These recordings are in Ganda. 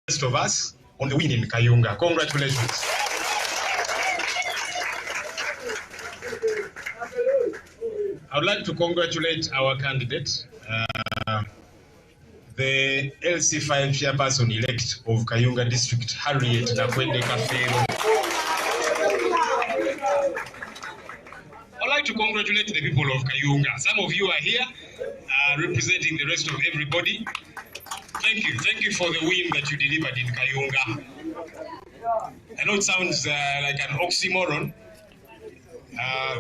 rest of us on the win in Kayunga. Congratulations. I would like to congratulate our candidate, the LC5 chairperson-elect of Kayunga District, Harriet Nakwende Kafero. I would like to congratulate the people of Kayunga. Some of you are here representing the rest of everybody. Thank you. Thank you for the win that you delivered in Kayunga. I know it sounds like an oxymoron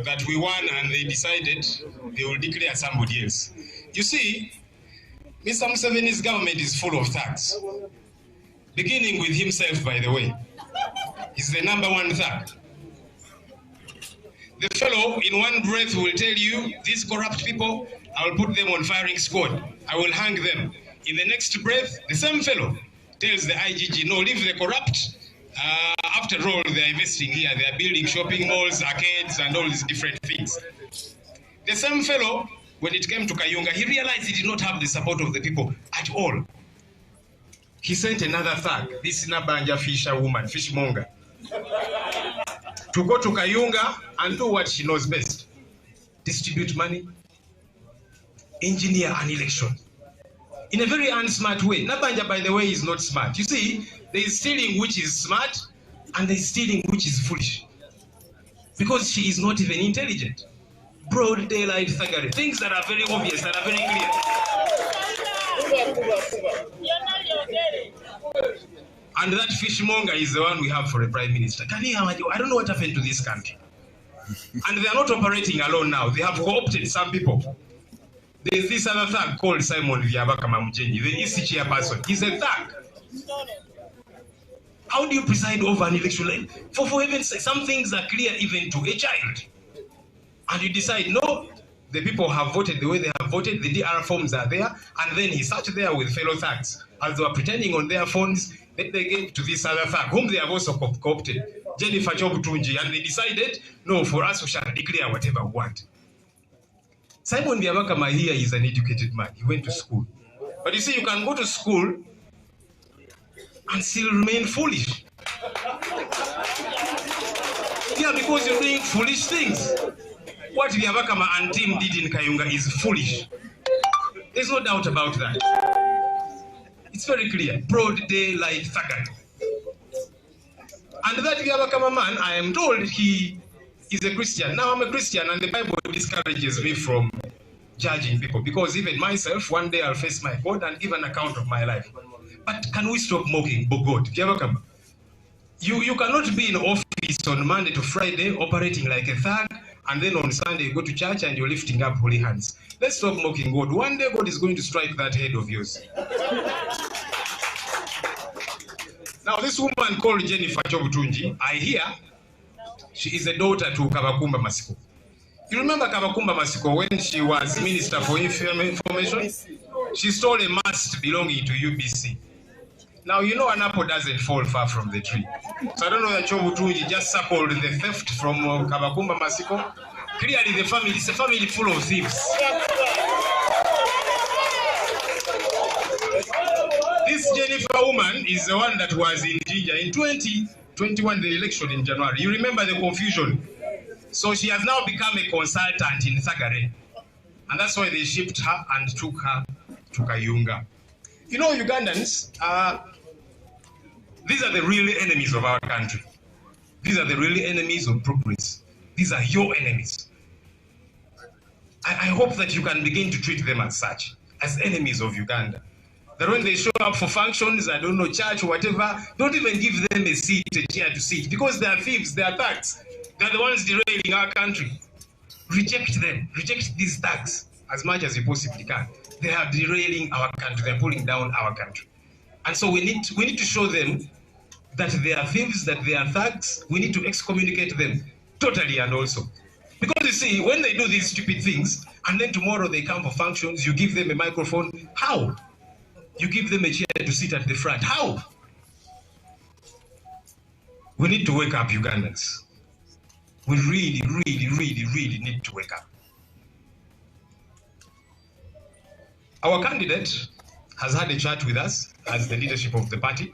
that we won and they decided they will declare somebody else. You see, Mr. Museveni's government is full of thugs. Beginning with himself, by the way. He's the #1 thug. The fellow in one breath will tell you, these corrupt people, I will put them on firing squad. I will hang them. In the next breath, the same fellow tells the IGG, no, leave the corrupt. After all, they are investing here. They are building shopping malls, arcades, and all these different things. The same fellow, when it came to Kayunga, he realized he did not have the support of the people at all. He sent another thug, this Nabanja fishmonger, to go to Kayunga and do what she knows best. Distribute money, engineer an election. In a very unsmart way. Nabanja, by the way, is not smart. You see, there is stealing which is smart, and there is stealing which is foolish. Because she is not even intelligent. Broad daylight thuggery. Things that are very obvious, that are very clear. And that fishmonger is the one we have for a prime minister. Can you imagine? I don't know what happened to this country. And they are not operating alone now. They have co-opted some people. There is this other thug called Simon Vyabaka Mamujenyi, the EC chairperson. He's a thug. How do you preside over an election? For heaven's sake, some things are clear even to a child. And you decide, no, the people have voted the way they have voted, the DR forms are there, and then he sat there with fellow thugs. As they were pretending on their phones, they gave to this other thug, whom they have also co-opted, Jennifer Chobutunji, and they decided, no, for us we shall declare whatever we want. Simon Vyabaka Mahia is an educated man. He went to school. But you see, you can go to school and still remain foolish. Yeah, because you're doing foolish things. What Vyabakama and team did in Kayunga is foolish. There's no doubt about that. It's very clear. Broad daylight thuggery. And that Vyabakama man, I am told he is a Christian. Now I'm a Christian and the Bible discourages me from judging people, because even myself, one day I'll face my God and give an account of my life. But can we stop mocking God? You cannot be in office on Monday to Friday operating like a thug, and then on Sunday you go to church and you're lifting up holy hands. Let's stop mocking God. One day God is going to strike that head of yours. Now this woman called Jennifer Chobutunji, I hear she is a daughter to Kabakumba Masiko. You remember Kabakumba Masiko when she was Minister for Information? She stole a mast belonging to UBC. Now, you know an apple doesn't fall far from the tree. So I don't know that Chobutunji just circled the theft from Kabakumba Masiko. Clearly the family is a family full of thieves. This Jennifer woman is the one that was in Jinja in 2021, the election in January. You remember the confusion. So she has now become a consultant in Thagare. And that's why they shipped her and took her to Kayunga. You know, Ugandans, these are the real enemies of our country. These are the real enemies of progress. These are your enemies. I hope that you can begin to treat them as such, as enemies of Uganda. That when they show up for functions, I don't know, church or whatever, don't even give them a seat, a chair to sit, because they are thieves, they are thugs. They are the ones derailing our country. Reject them. Reject these thugs as much as you possibly can. They are derailing our country. They are pulling down our country. And so we need to show them that they are thieves, that they are thugs. We need to excommunicate them totally and also. Because you see, when they do these stupid things, and then tomorrow they come for functions, you give them a microphone. How? You give them a chair to sit at the front. How? We need to wake up, Ugandans. We really, really, really, really need to wake up. Our candidate has had a chat with us as the leadership of the party.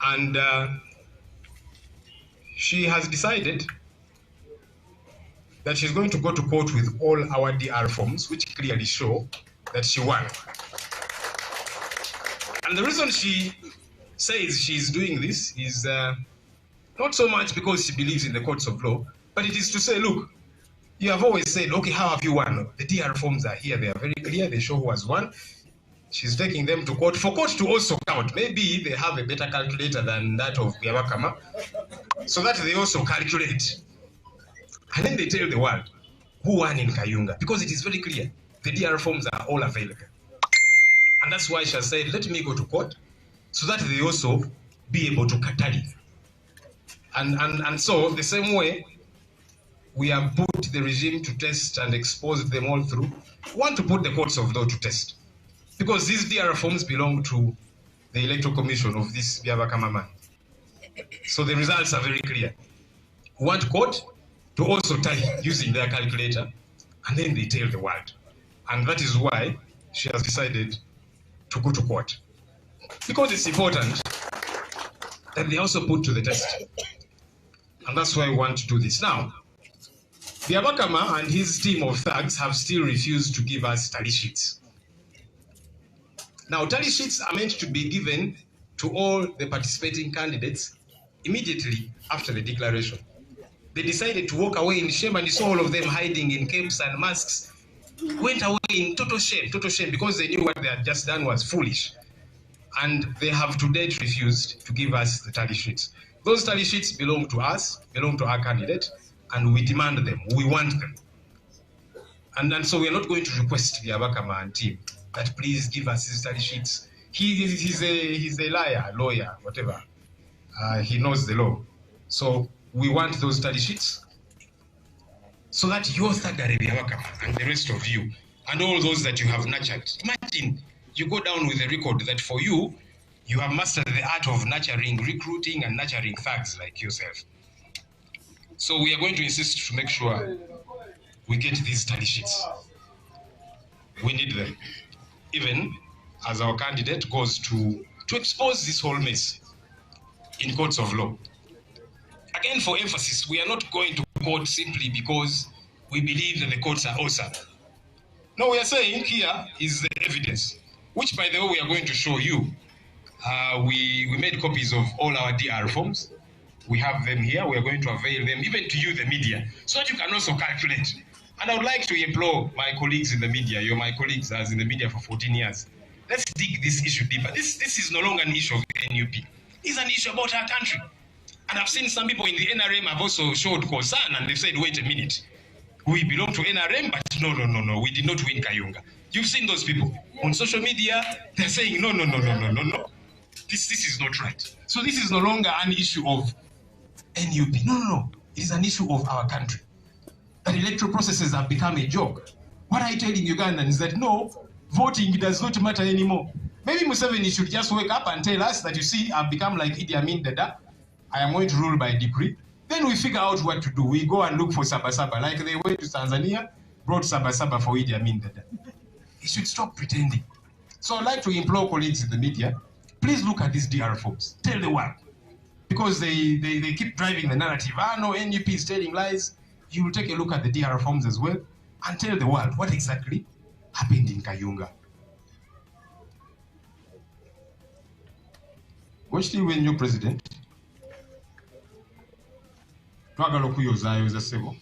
And she has decided that she's going to go to court with all our DR forms, which clearly show that she won. And the reason she says she's doing this is not so much because she believes in the courts of law, but it is to say, look, you have always said, okay, how have you won? The DR forms are here, they are very clear, they show who has won. She's taking them to court, for court to also count. Maybe they have a better calculator than that of Byabakama, so that they also calculate. And then they tell the world who won in Kayunga, because it is very clear. The DR forms are all available. And that's why she has said, let me go to court, so that they also be able to tally. And so, the same way, we have put the regime to test and exposed them all through. We want to put the courts of law to test. Because these DR forms belong to the Electoral Commission of this Byabakama man. So the results are very clear. We want court to also tally using their calculator, and then they tell the world. And that is why she has decided to go to court. Because it's important that they also put to the test. And that's why we want to do this. Now, Byabakama and his team of thugs have still refused to give us tally sheets. Now, tally sheets are meant to be given to all the participating candidates immediately after the declaration. They decided to walk away in shame, and you saw all of them hiding in capes and masks, went away in total shame, because they knew what they had just done was foolish. And they have to date refused to give us the tally sheets. Those tally sheets belong to us, belong to our candidate, and we demand them, we want them. And so we are not going to request the Byabakama and team that please give us his tally sheets. He's a lawyer, whatever. He knows the law. So we want those tally sheets so that your Thagare Byabakama and the rest of you and all those that you have nurtured. Imagine you go down with a record that for you, you have mastered the art of nurturing, recruiting and nurturing thugs like yourself. So we are going to insist to make sure we get these tally sheets. We need them. Even as our candidate goes to expose this whole mess in courts of law. Again, for emphasis, we are not going to court simply because we believe that the courts are awesome. No, we are saying here is the evidence, which, by the way, we are going to show you. We made copies of all our DR forms. We have them here. We are going to avail them, even to you, the media, so that you can also calculate. And I would like to implore my colleagues in the media, you're my colleagues as in the media for 14 years, let's dig this issue deeper. This is no longer an issue of the NUP. It's an issue about our country. And I've seen some people in the NRM have also showed concern, and they've said, wait a minute, we belong to NRM, but no, we did not win Kayunga. You've seen those people. On social media, they're saying, no. This is not right. So this is no longer an issue of NUP. No. It is an issue of our country. That electoral processes have become a joke. What I tell Ugandans is that no, voting does not matter anymore. Maybe Museveni should just wake up and tell us that, you see, I've become like Idi Amin Dada. I am going to rule by decree. Then we figure out what to do. We go and look for Sabasaba. Like they went to Tanzania, brought Sabasaba for Idi Amin Dada. He should stop pretending. So I'd like to implore colleagues in the media, please look at these DR forms. Tell the world. Because they keep driving the narrative. No, NUP is telling lies. You will take a look at the DR forms as well and tell the world what exactly happened in Kayunga. Watch the when you're president. Twagala okuyozaayoza ssebo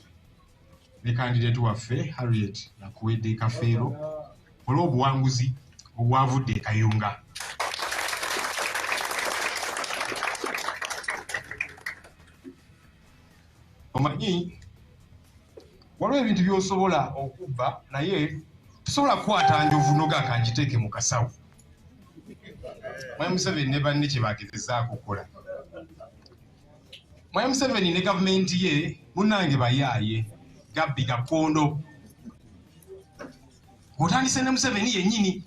ne candidate waffe Harriet Nakuwedde Kafeero olw'obuwanguzi obwavudde e Kayunga. Omanyi waliwo ebintu by'osobola okubba naye tosobola kukwata njovu noga kangiteeke mu kasawo. Mwai Museveni ne banne kye bagezezaako okukola. Mwai Museveni ne gavumenti ye munnange bayaaye Gabbi Gakondo. Otandise ne Museveni yennyini.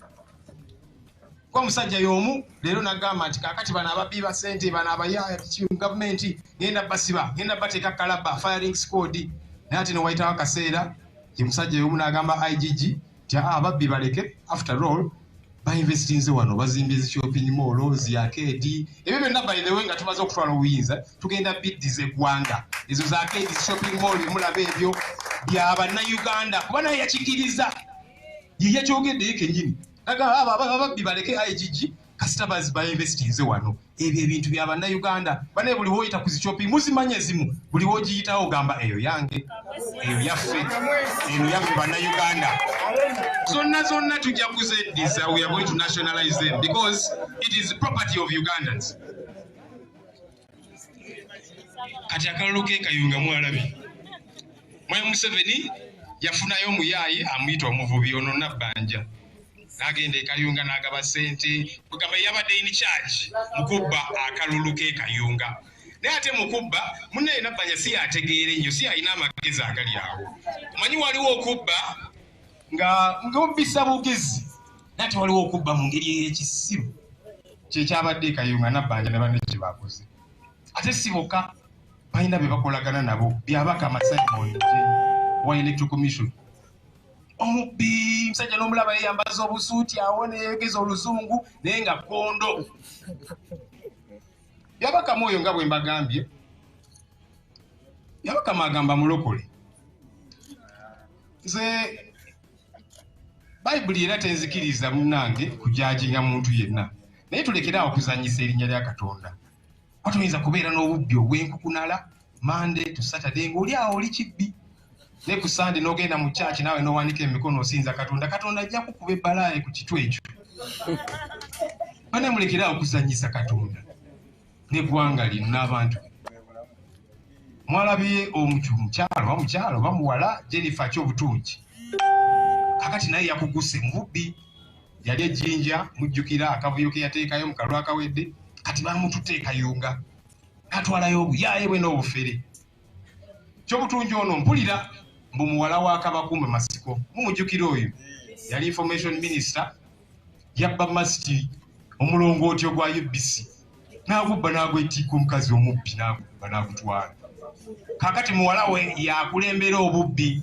Kwa musajja y'omu leero n'agamba nti kaakati bano ababbi ba ssente bano abayaaya gavumenti ngenda basiba ngenda bateeka kalaba firing squad. Naye ate ne wayitawo akaseera ye musajja y'omu n'agamba IGG nti ababbi baleke, after all bainvestinze wano bazimbye shopping mall zi arcade ebyo byonna by the way nga tumaze okutwala obuyinza tugenda biddize eggwanga ezo za arcade shopping mall bimulaba ebyo by'Abannayuganda kuba naye yakikiriza ye yakyogeddeyo kennyini ababbi baleke IGG kasita bainvestinze wano ebyo ebintu by'Abannayuganda banaye buli woyita ku zi shopping muzimanye zimu buli wogiyitawo ogamba eyo yange eyo yaffe Bannayuganda zonna tujja kuzeddiza. We are going to nationalize them because it is property of Ugandans. Kati akalulu ke Kayunga mwalabi Mwami Museveni yafunayo omuyaaye amuyita omuvubi ono Nabbanja n'agenda e Kayunga n'agaba ssente kugamba yabadde in charge mukubba akalulu ke Kayunga naye ate mukubba munnaye Nabbanja si yategeere nnyo si alina amagezi agali awo omanyi waliwo okubba ng'obbisa bugezi naye ate waliwo okubba mu ngeri ey'ekisiru kyekyabadde e Kayunga Nabbanja ne banne kye bakoze ate si bokka balina be bakolagana nabo byabaka Simon wa Electoral Commission omubbi musajja n'omulaba yeyambaza obusuuti awo neyeegeza oluzungu naye nga kondo byabaka mwoyo nga bwe mbagambye byabaka magamba mulokole nze Bayibuli era tenzikiriza munnange kujajinga muntu yenna naye tulekeraawo okuzanyisa erinnya lya Katonda tuyinza kubeera n'obubbi obw'enkukunala Monday to Saturday ng'oli awo oli kibbi ne ku Sunday n'ogenda mu church naawe n'owanika emikono osinza Katonda ajja kukuba ebbalaaye ku kitwe ekyo bane mulekeraawo okuzanyisa Katonda n'eggwanga lino n'abantu mwalabye omukyalo bamuwala Jennifer Kyobutungi kakati naye yakuguse mubbi yali ejjinja mujjukira akavuyo ke yateekayo mu kalwa akawedde kati bamututte e Kayunga atwalayo obuyaaye bwe n'obufere Kyobutungi ono mpulira mbu muwala wa Kabakumba Masiko mumujjukira oyo yali information minister yabba masiti omulongootyo gwa UBC n'agubba n'agwetiika omukazi omubbi n'agubba n'agutwala kakati muwala we yakulembera obubbi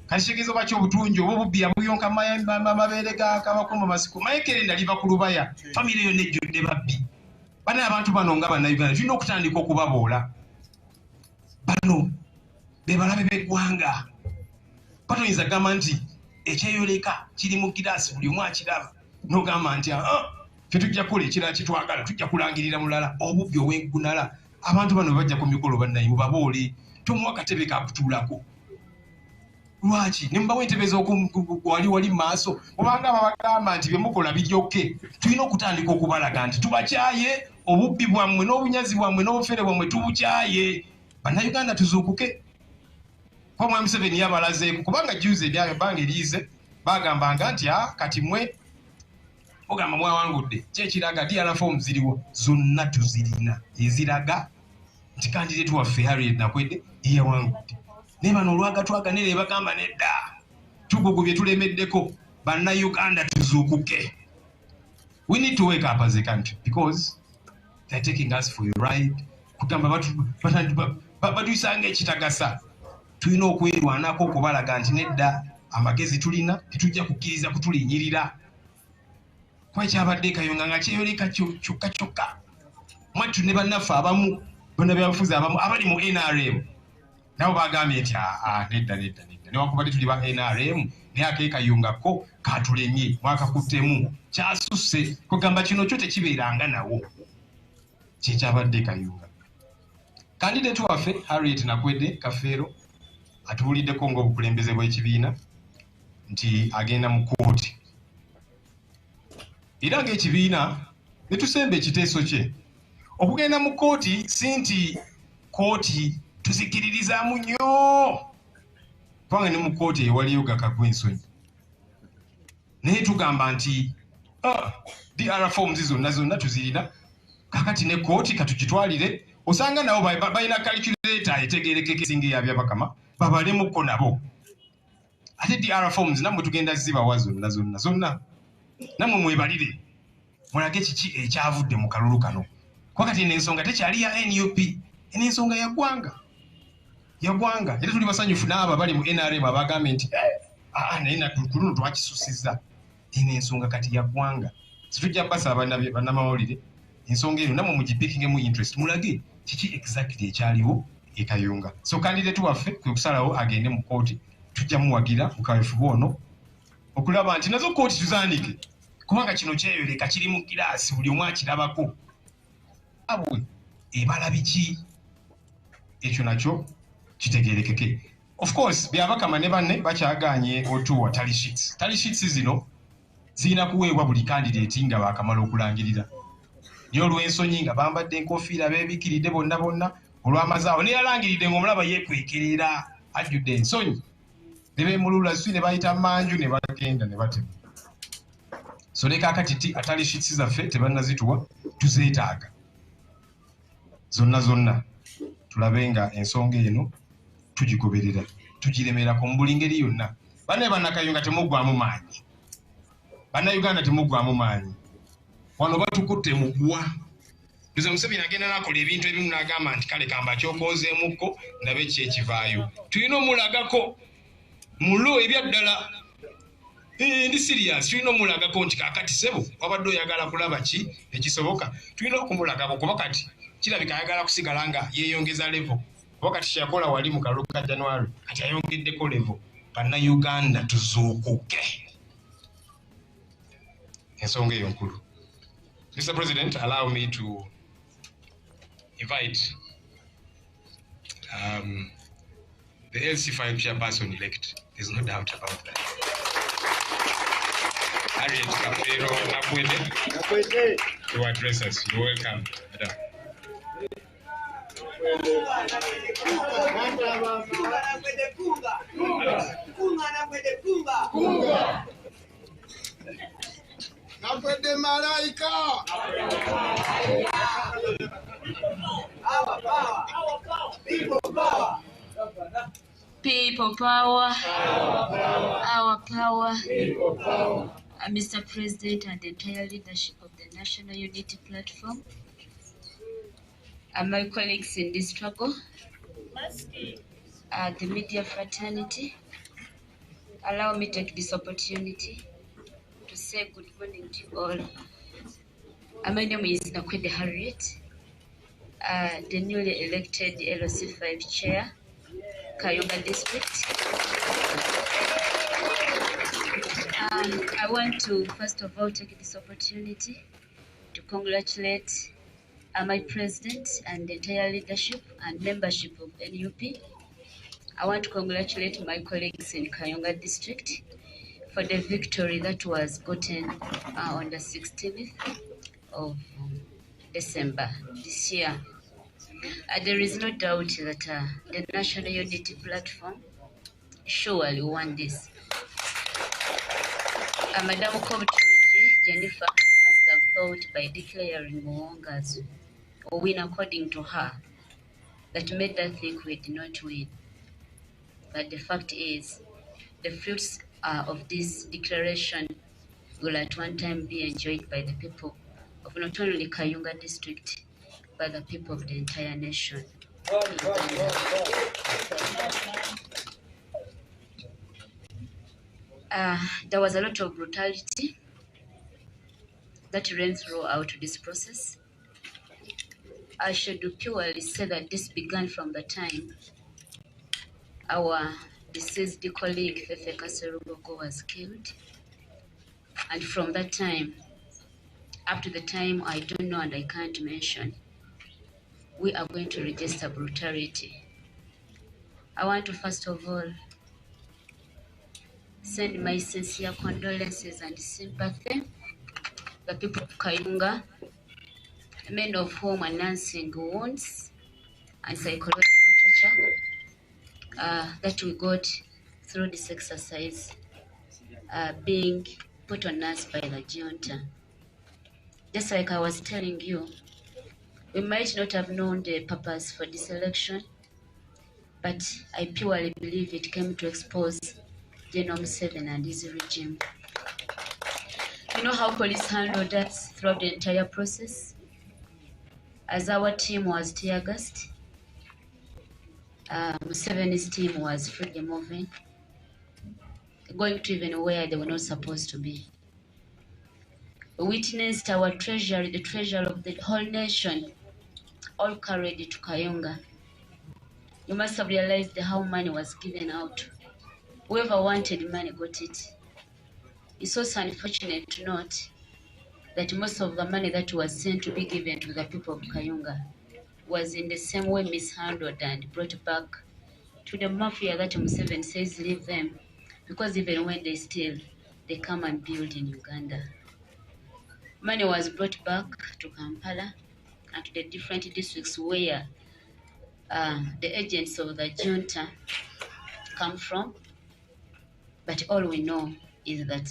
kashikirizo Kyobutungi obubbi yabuyonka mabeere ga Kabakumba Masiko mayekerenda liva ku lubaya famire yonna ejjudde babbi bana abantu bano nga Bannayuganda tulina okutandika okubaboola bano be balabe b'eggwanga batoyinza gamba nti ekyeyoleka kiri mu giraasi buli omu akiraba n'ogamba nti ffe tujja kukola ekirala kitwagala tujja kulangirira mulala obubbi obw'engunala abantu bano bajja ku mikolo bannaye mubaboole tomuwa katebe kakutuulako lwaki ne mubawa entebe wali mu maaso obanga babagamba nti bye mukola biryoke tulina okutandika okubalaga nti tubakyaye obubbi bwammwe n'obunyazi bwammwe n'obufere bwammwe tubukyaye Bannayuganda tuzuukuke kwa Mwami Museveni yabalazeeko kubanga juze ebyayo bbanga eriize bagambanga nti kati mmwe ogamba mwawangudde kyekiraga DRA form ziriwo zonna tuzirina eziraga nti kandidate waffe Harriet Nakwedde yeyawangudde naye bano olwagatwaganire bagamba nedda tugugubye tulemeddeko Bannayuganda tuzuukuke. We need to wake up as a country because they're taking us for a ride. Kugamba batuyisanga ekitagasa tulina okwerwanako okubalaga nti nedda amagezi tulina tetujja kukkiriza kutulinyirira kwa kyabadde Kayunga nga kyeyoleka kyokka mwattu ne bannaffe abamu bannabyabufuzi abamu abali mu NRM nabo bagambye nti nedda newakubadde tuli ba NRM naye ake Kayungako katulemye mwakakuttemu kyasusse kugamba kino kyo tekibeeranga nawo kyekyabadde Kayunga. Kandidate waffe Harriet Nakwedde Kafeero atubuliddeko ng'obukulembeze bw'ekibiina nti agenda mu kkooti era ng'ekibiina ne tusemba ekiteeso kye okugenda mu kkooti si nti kkooti tuzikiririzaamu nnyo kubanga ne mu kkooti ewaliyo gakagwa ensonyi naye tugamba nti DRA forms zonna tuzirina kakati ne kkooti katugitwalire osanga nabo balina calculator etegeerekeka esinga eyabya bakama babalemukko nabo ate DRA forms nammwe tugenda zibawa zonna nammwe mwebalire mulage kiki ekyavudde mu kalulu kano kwakati n'ensonga tekyali ya NUP n'ensonga yaggwanga era tuli basanyufu n'abo bali mu NRM abagambye nti naye natuluno twakisusiza eno ensonga kati ya ggwanga. Situjja basaba bannamawulire ensonga eno namwe mugipikingemu interest mulage kiki exactly ekyaliwo e Kayunga. So candidate waffe kwe kusalawo agende mu kooti, tujja muwagira mu kaweefube ono okulaba nti nazo kooti tuzaanike, kubanga kino kyeyoleka kiri mu giraasi buli omu akirabako. Abwe ebala biki ekyo nakyo kitegeerekeke. Of course byabakama ne banne bakyagaanye otuwa tally sheets. Tally sheets zino zirina kuweebwa buli candidate nga baakamala okulangirira. Naye olw'ensonyi nga bambadde enkofiira beebikiridde bonna bonna olw'amazaawo ne yalangiridde ng'omulaba yeekwekerera ajjudde ensonyi. Ne beemulula si ne bayita manju ne bagenda ne batema. So ne kaakati tally sheets zaffe tebannazituwa, tuzeetaaga zonna tulabe nga ensonga eno tugigoberera, tugiremerako mu buli ngeri yonna. Banne bannakayunga temuggwamu maanyi, bannayuganda temuggwamu maanyi, wano batukutte mugwa. Ndoza Museveni agenda n'akola ebintu ebimu n'agamba nti kale kamba kyokozemukko ndabe ki ekivaayo. Tulina omulagako mulo ebyaddala, ndi serious, tulina omulagako nti kaakati sebo wabadde oyagala kulaba ki ekisoboka. Tulina okumulagako kuba kati kirabika ayagala kusigala nga yeeyongeza level. Wakati kyakola wali mu kalulu ka January kati ayongeddeko level. Bannayuganda tuzuukuke, ensonga eyo nkulu. Mr. President, allow me to invite the LC5 chairperson elect. There's no doubt about that. Harriet Kapero Nakwede to address us. You're welcome, madam. Nakwede malaika. People power. Our power. Mr. President and the entire leadership of the National Unity Platform, and my colleagues in this struggle, the media fraternity, allow me to take this opportunity to say good morning to you all. My name is Nakwede Harriet, the newly elected LOC5 chair, Kayunga district. I want to first of all take this opportunity to congratulate my president and the entire leadership and membership of NUP. I want to congratulate my colleagues in Kayunga district for the victory that was gotten on the 16th of December this year. There is no doubt that the National Unity Platform surely won this. Madam Kobutuje Jennifer must have thought by declaring Muwonga or win according to her that made her think we did not win. But the fact is, the fruits of this declaration will at one time be enjoyed by the people of not only Kayunga district, but the people of the entire nation. There was a lot of brutality that ran throughout this process. I should purely say that this began from the time our deceased colleague Fefe Kaserugogo was killed, and from that time up to the time I don't know and I can't mention, we are going to register brutality. I want to first of all send my sincere condolences and sympathy to the people of Kayunga, many of whom are nursing wounds and psychological torture that we got through this exercise being put on us by the junta. Just like I was telling you, we might not have known the purpose for this election, but I purely believe it came to expose General Museveni and his regime. You know how police handled us throughout the entire process? As our team was tear-gassed, Museveni's team was freely moving, going to even where they were not supposed to be. We witnessed our treasury, the treasure of the whole nation, all carried to Kayunga. You must have realized how money was given out. Whoever wanted money got it. It's also unfortunate to note that most of the money that was sent to be given to the people of Kayunga was in the same way mishandled and brought back to the mafia that Museveni says leave them, because even when they steal, they come and build in Uganda. Money was brought back to Kampala and to the different districts where the agents of the junta come from. But all we know is that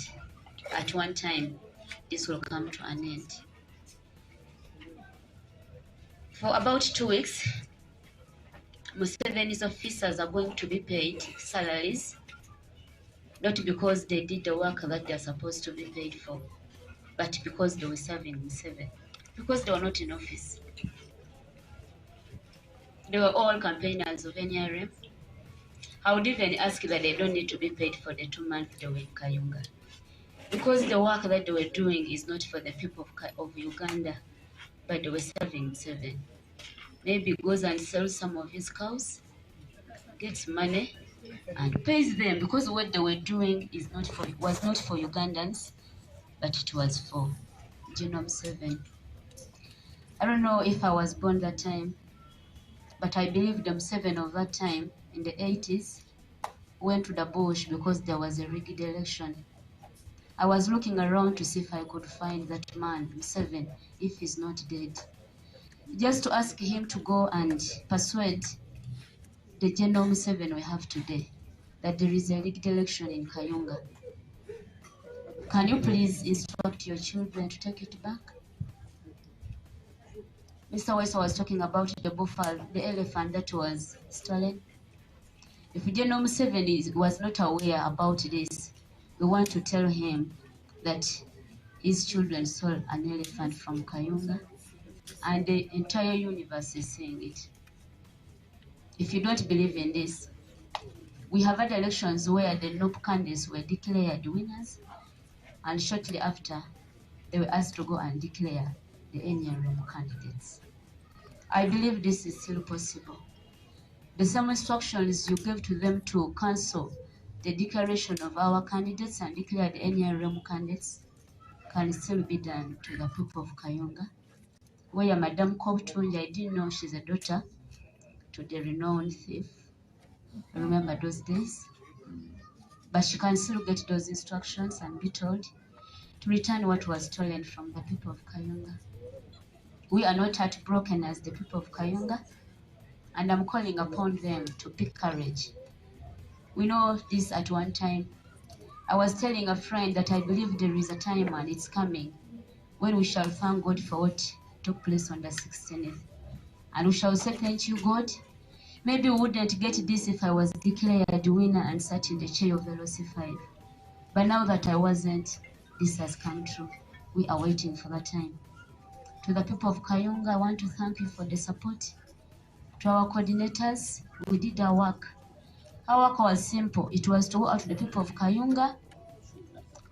at one time, this will come to an end. For about 2 weeks, Museveni's officers are going to be paid salaries, not because they did the work that they are supposed to be paid for, but because they were serving Museveni, because they were not in office. They were all campaigners of NRM. I would even ask that they don't need to be paid for the 2 months they were in Kayunga, because the work that they were doing is not for the people of Uganda, but they were serving Museveni. Maybe goes and sells some of his cows, gets money, and pays them, because what they were doing was not for Ugandans, but it was for General Museveni. I don't know if I was born that time, but I believe the Museveni of that time, in the 80s, went to the bush because there was a rigged election. I was looking around to see if I could find that man, Museveni, if he's not dead, just to ask him to go and persuade the General Museveni we have today that there is a rigged election in Kayunga. Can you please instruct your children to take it back? Mr. West was talking about the buffalo, the elephant that was stolen. If General Museveni was not aware about this, we want to tell him that his children stole an elephant from Kayunga, and the entire universe is saying it. If you don't believe in this, we have had elections where the NOP candidates were declared winners, and shortly after, they were asked to go and declare the NRM candidates. I believe this is still possible. The same instructions you gave to them to cancel the declaration of our candidates and declare the NRM candidates can still be done to the people of Kayunga, where Madame Kobtunja, I didn't know she's a daughter to the renowned thief. Remember those days? But she can still get those instructions and be told to return what was stolen from the people of Kayunga. We are not heartbroken as the people of Kayunga, and I'm calling upon them to pick courage. We know this at one time. I was telling a friend that I believe there is a time and it's coming when we shall thank God for what took place on the 16th. And we shall say, thank you, God. Maybe we wouldn't get this if I was declared winner and sat in the chair of the LOC5. But now that I wasn't, this has come true. We are waiting for that time. To the people of Kayunga, I want to thank you for the support. To our coordinators, we did our work. Our work was simple. It was to go out to the people of Kayunga,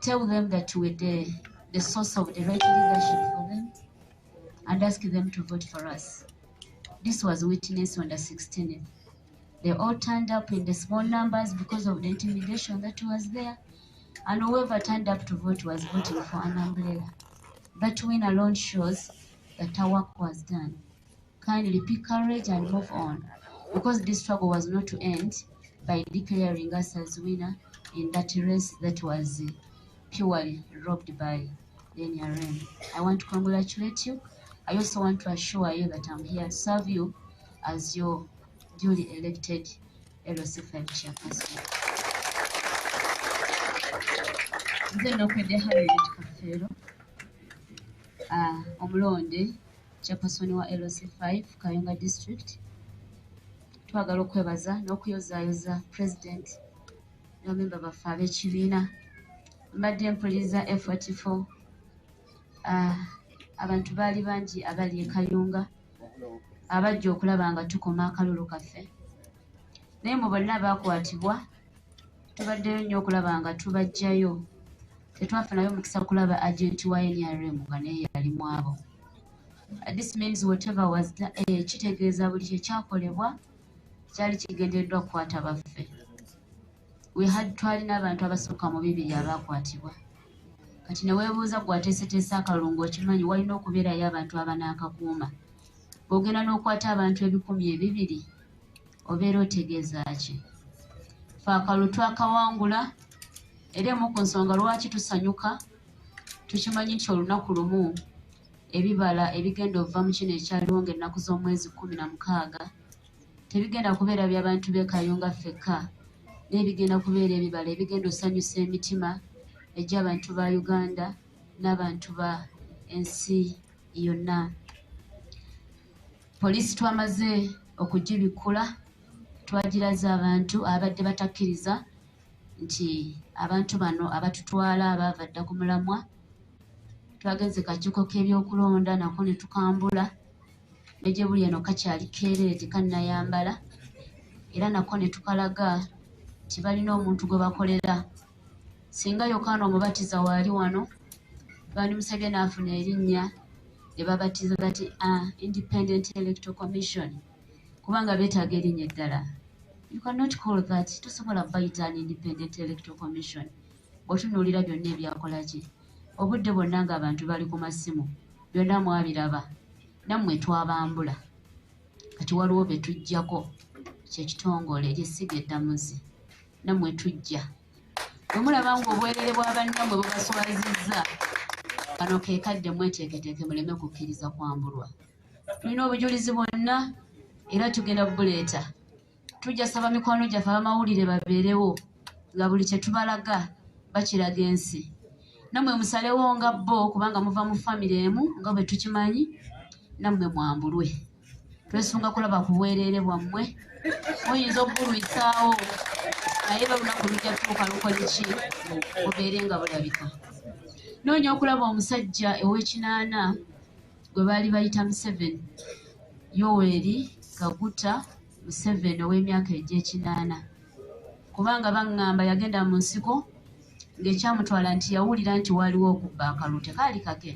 tell them that we're the source of the right leadership for them, and ask them to vote for us. This was witnessed on the 16th. They all turned up in the small numbers because of the intimidation that was there, and whoever turned up to vote was voting for an umbrella. That win alone shows that our work was done. Kindly pick courage and move on, because this struggle was not to end by declaring us as winner in that race that was purely robbed by the NRM. I want to congratulate you. I also want to assure you that I'm here to serve you as your duly elected LOC5 chairperson. Nze nokwedde Harriet Kafeero, omulonde chairperson wa LOC5 Kayunga District. Twagala okwebaza n'okuyozaayoza President n'abamemba baffe ab'ekibiina. Mbadde mpuliriza F44, abantu baali bangi abali e Kayunga abajja okulaba nga tukoma akalulu kaffe, naye mu bonna abaakwatibwa tubaddeyo nnyo okulaba nga tubajjayo tetwafunayo mukisa kulaba agent wa NRM nga naye yali mu abo. This means whatever was kitegeeza buli kyekyakolebwa kyali kigendereddwa kukwata baffe. Twalina abantu abasukka mu 200 abaakwatibwa. Kati ne weebuuza gwe ateeseteese akalulu ng'okimanyi walina okubeerayo abantu abanaakakuuma. Bw'ogenda n'okwata abantu 200,000 obeera otegeeza ki? Ffe akalulu twakawangula era emu ku nsonga lwaki tusanyuka tukimanyi nti olunaku lumu ebibala ebigenda okuva mu kino ekyaliwo ng'ennaku z'omwezi 16 tebigenda kubeera by'abantu b'e Kayunga ffekka, naye bigenda kubeera ebibala ebigenda osanyusa emitima egy'abantu ba Uganda n'abantu ba ensi yonna. Poliisi twamaze okugibikula, twagiraze abantu abadde batakkiriza nti abantu bano abatutwala abaava dda ku mulamwa. Twagenze kakiiko k'ebyokulonda nako ne tukambula, ne gye buli eno kakyali keerere tekannayambala, era nako ne tukalaga nti balina omuntu gwe bakolera. Singa Yokaana Omubatiza waali wano bandimusabye n'afuna erinnya ne babatiza bati Independent Electoral Commission, kubanga beetaaga erinnya eddala. You cannot call that. Tosobola bayita an Independent Electoral Commission. Bw'otunuulira byonna ebyakola ki? Obudde bwonna ng'abantu bali ku masimu, byonna mwabiraba, nammwe twabambula. Kati waliwo be tujjako, ky'ekitongole ery'essiga eddamuzi, nammwe tujja. Bwe mulaba ng'obwerere bwa bannammwe bubaswazizza, kano ke kadde mweteeketeeke muleme kukkiriza kwambulwa. Tulina obujulizi bwonna era tugenda bubuleeta. Tujja saba mikwano gyaffe abamawulire babeerewo nga buli kye tubalaga bakiraga ensi. Nammwe musalewo nga bo kubanga muva mu famire emu nga bwe tukimanyi, nammwe mwambulwe. Twesunga kulaba ku bwereere bwammwe, muyinza okubulwisaawo naye olunaku lujja tuuka lukole ki bubeere nga bulabika. Noonya okulaba omusajja ow'ekinaana gwe baali bayita Museveni, Yoweri Kaguta Museveni ow'emyaka egy'ekinaana, kubanga baŋŋamba yagenda mu nsiko ng'ekyamutwala nti yawulira nti waliwo okubba akalulu tekaali kake.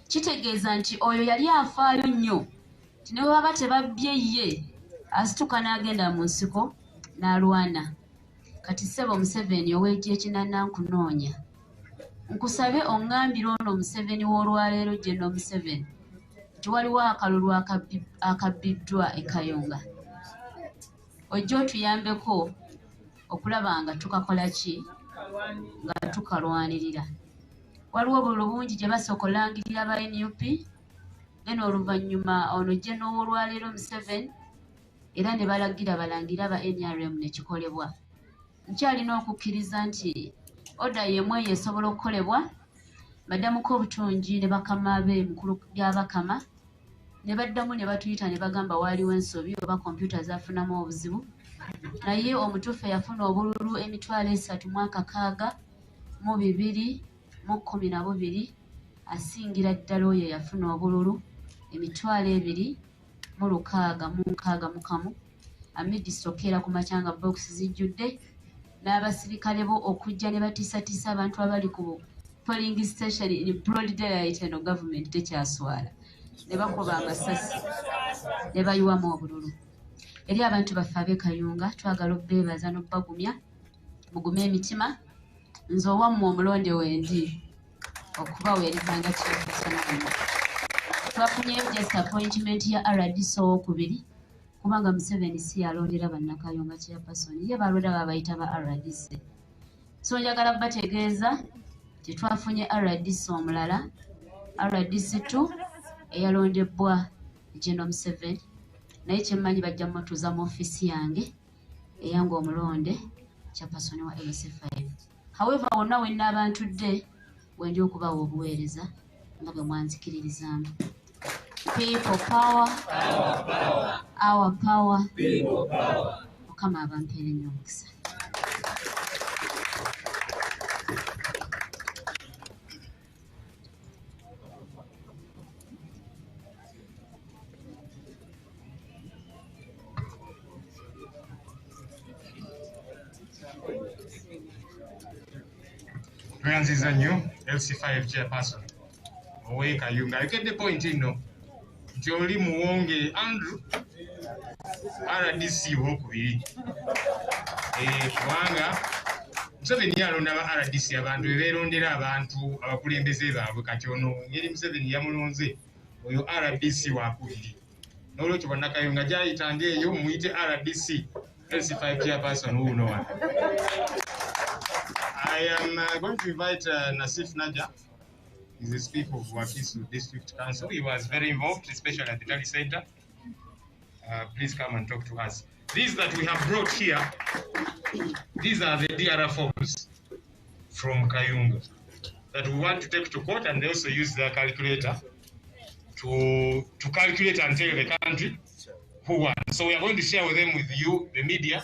Kitegeeza nti oyo yali afaayo nnyo nti ne bw'aba tebabbye ye asituka n'agenda mu nsiko n'alwana. Kati ssebo Museveni ow'egy'ekinaana nkunoonya, nkusabe oŋŋambire ono Museveni w'olwaleero General Museveni nti waliwo akalulu akabbiddwa e Kayunga. Ojja otuyambeko okulaba nga tukakola ki, nga tukalwanirira. Waliwo obululu bungi gye basooka olangirira aba NUP, then oluvannyuma ono General w'olwaleero Museveni era ne balagira balangira aba NRM ne kikolebwa. Nkyalina okukkiriza nti oda y'emu eyo esobola okukolebwa, baddamuko obutungi ne bakama be mukulu by'abakama ne baddamu ne batuyita ne bagamba waaliwo ensobi oba kompyuta zaafunamu obuzibu, naye omutuufu yafuna obululu 3,212 asingira ddala oyo yafuna obululu 2,261 amid stokera ku makyanga box zijjudde n'abasirikale bo okujja ne batiisatiisa abantu abali ku polling station in broad daylight eno government tekyaswala, ne bakuba amasasi ne bayiwamu obululu. Eri abantu baffe ab'e Kayunga twagala obbeebaza n'obbagumya, mugume emitima. Nze owammwe omulonde wendi okubaweereza nga kyafasanana. Twafunyeyo just appointment ya RDC owokubiri, kubanga Museveni si yalondera bannakayunga chairperson, ye balonda babayita ba RDC. So njagala bategeeza nti twafunye RDC omulala, RDC2 eyalondebwa General Museveni, naye kyemmanyi bajja mmutuuza mu ofiisi yange eyange omulonde chairperson wa LC5. However, wonna we nnaaba ntudde wendi okubawa obuweereza nga bwe mwanzikiririzaamu. People power, our power, people power. Mukama abampeere nnyo omukisa. Tweyanziza nnyo LC5 chairperson Owe Kayunga. I get the point ino nti oli Muwonge Andrew RDC wokubiri. Kubanga Museveni yalonda aba RDC abantu beerondera abantu abakulembeze baabwe kati ono ngeri Museveni yamulonze oyo RDC wakubiri. N'olwekyo bannakayunga gyayitanga eyo muyite RDC LC5 chairperson uno one. I am going to invite Nassif Naja. He's the Speaker of Wakiso District Council. He was very involved, especially at the Tally Center. Please come and talk to us. These that we have brought here, these are the DRR forms from Kayunga that we want to take to court, and they also use their calculator to calculate and tell the country who won. So we are going to share with them, with you, the media,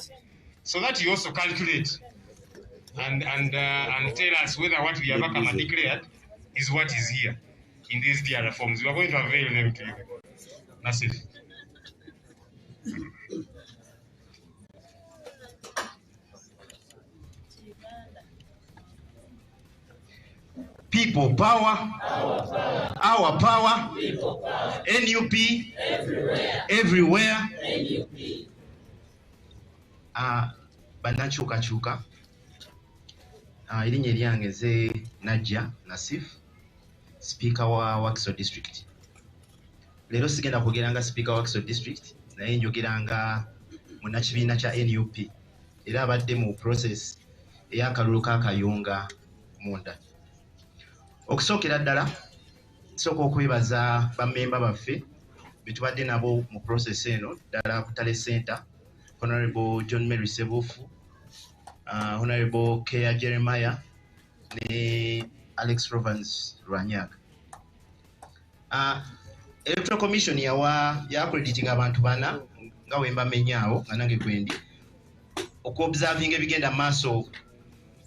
so that you also calculate and tell us whether what we have come and declared is what is here in these DRR forms. We are going to unveil them to you. Nassif. People power, our power, NUP, everywhere. Banachuka. Erinnya lyange nze Naja Nassif, Speaker wa Wakiso District. Leero sigenda kugeranga Speaker wa Wakiso District, naye njogeranga munnakibiina kya NUP era abadde mu process ey'akalulu ka Kayunga munda. Okusookera ddala nsooka okwebaza bammemba baffe betubadde nabo mu process eno ddala ku Tale Center, Honorable John Mary Sebufu, Honorable Kea Jeremiah ne Alex Rovans Rwanyaga. Electoral Commission yakreditinga abantu bana nga wemba menyaawo nga nange kwendi okuobservinga ebigenda maaso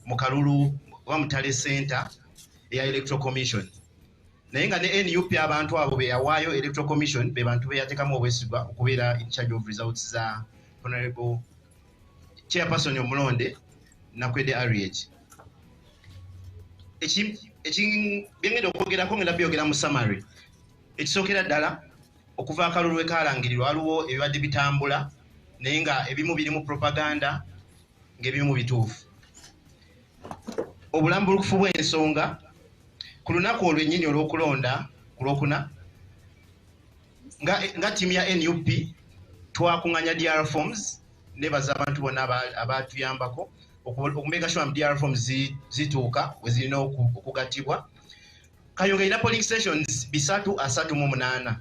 mu kalulu wa mu Tale Center ya Electoral Commission. Naye nga ne NUP abantu abo be yawaayo Electoral Commission be bantu be yateekamu obwesigwa okubeera in charge of results za Honorable Chairperson omulonde Nakwede Ariet. Byengenda okwogerako ngenda byogera mu summary. Ekisookera ddala okuva akalulu we kaalangirirwa waliwo ebibadde bitambula naye nga ebimu birimu propaganda ng'ebimu bituufu. Obulambulukufu bw'ensonga ku lunaku olwennyini olw'okulonda ku Lwokuna nga ttiimu ya NUP twakuŋŋanya DRR forms nebaza abantu bonna abatuyambako okumeka sure DRR forms zituuka we zirina okugattibwa. Kayunga ina polling stations 338.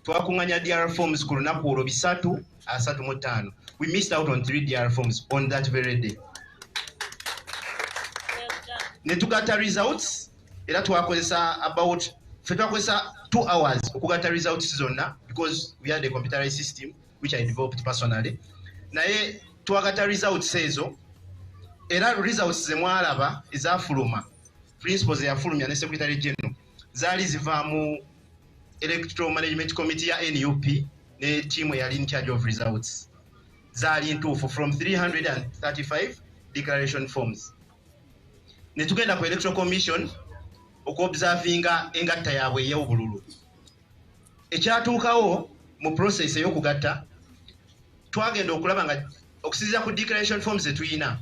Twakuŋŋanya DRR forms ku lunaku olwo 335. We missed out on 3 DRR forms on that very day. Ne tugatta results era twakozesa about 2 hours okugatta results zonna because we had a computerized system which I developed personally. Naye twagatta results ezo era results ze mwalaba ezafuluma principles eyafulumya ne Secretary General zaali ziva mu Electoral Management Committee ya NUP ne team eyali in charge of results. Zaali ntuufu from 335 declaration forms. Ne tugenda ku Electoral Commission okuobservinga engatta yaabwe ey'obululu. Ekyatuukawo mu process ey'okugatta twagenda okulaba nga okusinziira ku declaration forms zetuyina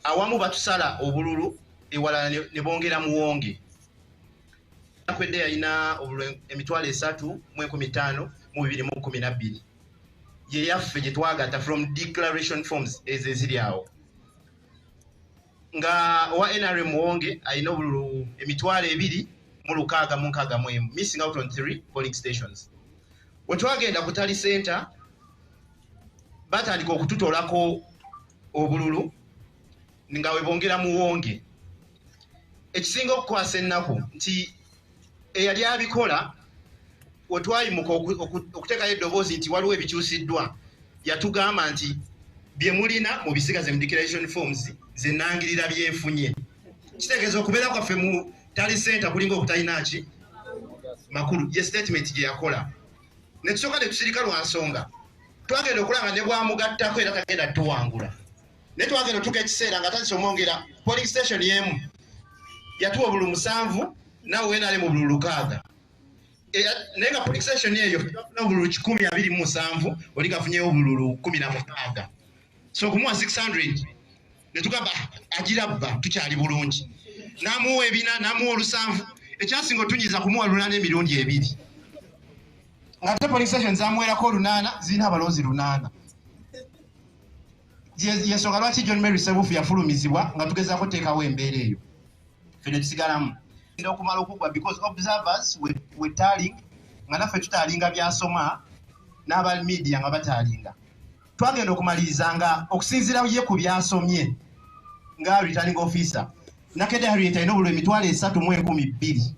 awamu batusala obululu ewalala ne bongera Muwonge. Nakwedde yalina obululu 3,015,212 ye yaffe gye twagatta from declaration forms ezo eziri awo. Nga wa NRM Muwonge alina obululu 2,661, missing out on 3 polling stations. We twagenda ku Tally Center batandika okututoolako obululu nga we bongera Muwonge. Ekisinga okukwasa ennaku nti eyali abikola we twayimuka okuteekayo eddoboozi nti waliwo ebikyusiddwa yatugamba nti bye mulina mu bisigaze mu declaration forms ze nnangirira byenfunye. Kitegeeza okubeera kwaffe mu Tally Center kulinga okutalinaaki makulu ye statement gye yakola. Ne tusooka ne tusirika lwa nsonga twagenda okulaba ne bwamugattako era tagenda tuwangula. Ne twagenda otuuka ekiseera nga tandise omwongera polling station y'emu yatuwa bulu 7 nawe wenale mu bulu 6 nenga polling station eyo na bulu 127 oli kafunyeyo bulu 16 so kumuwa 600 netukaba agirabba tukyali bulungi namuwa ebina namuwa 7 ekyasinga tunyiza kumuwa 8 emirundi 2 ngate polling station zamwerako 8 zina abalozi 8 yensonga lwaki John Mary Sebufu yafulumizibwa nga tugezaako teekawo embeera eyo fene tusigalamu okumala okugwa because observers were tallying nga naffe tutaalinga byasoma n'aba media nga bataalinga twagenda okumaliriza nga okusinziira ye ku byasomye nga returning officer Naked Harriet alina obululu 3,12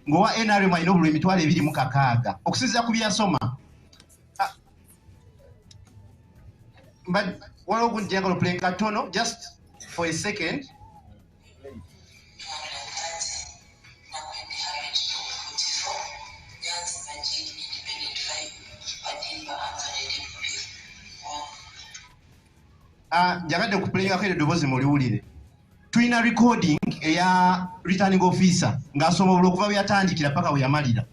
ng'owa NRM alina obululu 2,26 okusinziira ku byasoma but waliwo gundi njagala playing katono just for a second. Njagadde kupulingako eddoboozi muliwulire. Tulina recording eya returning officer ng'asoma obululu okuva bwe yatandikira paka bwe yamalira.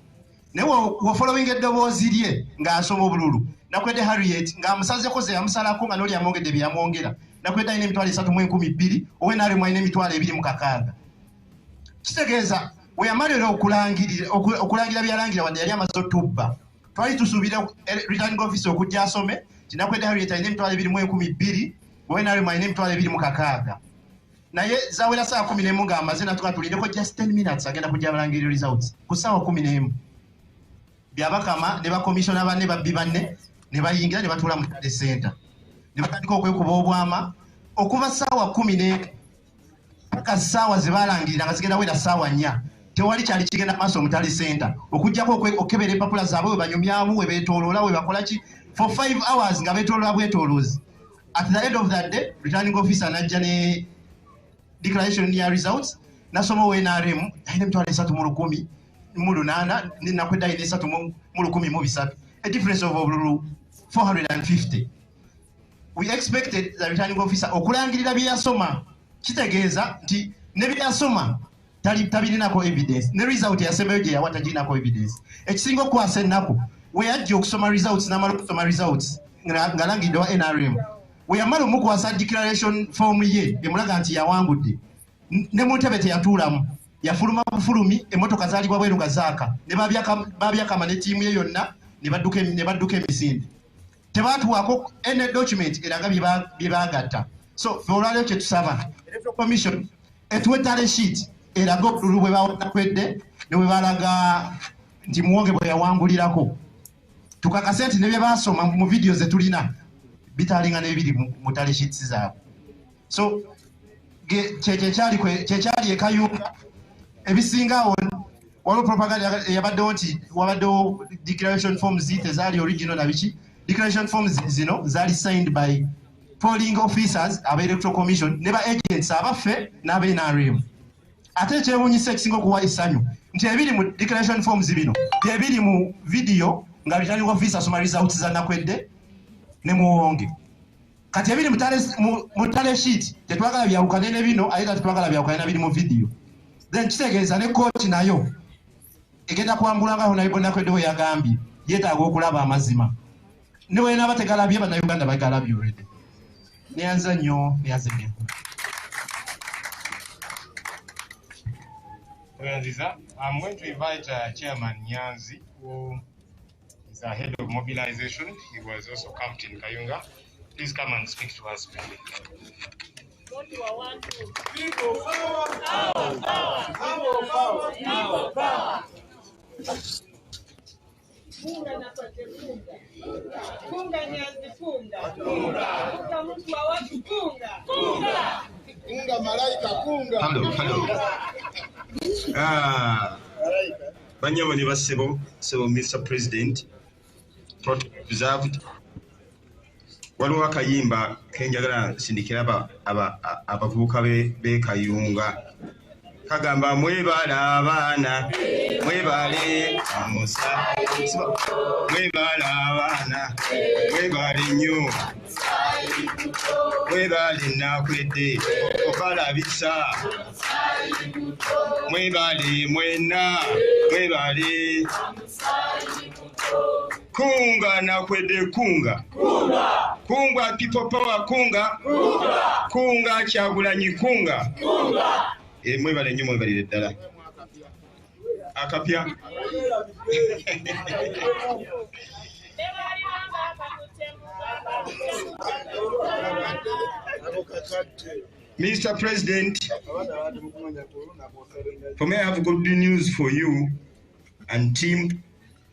Naye wofollowing eddoboozi lye ng'asoma obululu. Naked Harriet ng'amusazeko ze yamusalako nga n'oli amwongedde bye yamwongera. Naked alina 3,12 ONRM alina 2,26. Kitegeeza we yamalira okulangira byalangira wadde yali amaze otubba. Twali tusuubira returning officer okujja asome ti Naked Harriet alina 2,12 ONRM alina 2,26. Naye zawera saa 11 ng'amaze natuka tulindeko just 10 minutes agenda kujja abalangirira results ku ssaawa 11. Byabakama ne bakomishona banne babbi banne ne bayingira ne batuula mu Tale Center ne batandika okwekuba obwama okuva ssaawa 11 paka ssaawa ze balangirira nga zigenda wera ssaawa 4 tewali kyali kigenda maaso mu Tale Center okujjako okebera empapula zaabwe we banyumyamu we beetooloola we bakola ki for 5 hours nga beetooloola bwetooloozi. At the end of that day returning officer najja ne declaration ya results nasoma ONRM alina 3,10 mu 8 ne Naked alina 3,10 a difference of obululu 450. We expected the returning officer okulangirira bye yasoma kitegeeza nti ne bye yasoma tabirinako evidence ne result yasembeyo gye yawa tagirinako evidence. Ekisinga okwasa ennaku we yajja okusoma results n'amala okusoma results ng'alangidde wa NRM we yamala omukwasa declaration form ye emulaga nti yawangudde ne mu ntebe teyatuulamu yafuluma bufulumi emmotoka zaalibwa bweru nga zaaka ne babyakama ne ttiimu ye yonna ne badduka emisinde tebaatuwako ene document eraga bye baagatta. So fe olwaleero kye tusaba electoral commission etuwe tale sheet eraga obululu bwe bawanakwedde ne bwe balaga nti muwonge bwe yawangulirako tukakase nti ne bye baasoma mu video ze tulina bitalinga n'ebiri mu tale sheets zaabwe. So kyekyali ekayunga ebisingawo waliwo propaganda yabaddewo nti wabaddewo declaration forms tezaali original na biki. Declaration forms zino zaali signed by polling officers aba electoral commission ne ba agents abaffe n'aba NRM. Ate ekyewuunyisa ekisinga okuwa essanyu nti ebiri mu declaration forms bino byebiri mu video nga returning officer asoma results za Nakwedde ne Muwonge. Kati ebiri mu tale sheet tetwagala byawukane ne bino ate tetwagala byawukane na biri mu video. Then kitegeeza ne kooti nayo egenda kwangula nga Honorable Nakwedde we yagambye yeetaaga okulaba amazima. Ne bwe naaba tegalabye bannayuganda bagalabye already. Neyanza nnyo neyanze nnyo. I'm going to invite Chairman Nyanzi, who is the head of mobilization. He was also Captain Kayunga. Please come and speak to us. Funga Nyanzi, funga. Funga mtu wa watu, funga. Funga malaika, funga. Hello. Banyabani basebo, Mr. President, protocol observed. Waliwo akayimba kenjagala sindikira abavubuka be Kayunga kagamba mwebale abaana mwebale amusa mwebale abaana mwebale nnyo mwebale nakwedde okalabisa mwebale mwena mwebale kunga nakwedde kunga kunga people power kunga Kyagulanyi kunga mwebale nnyo mwebalire ddala akapya Mr. President, for me I have good news for you and team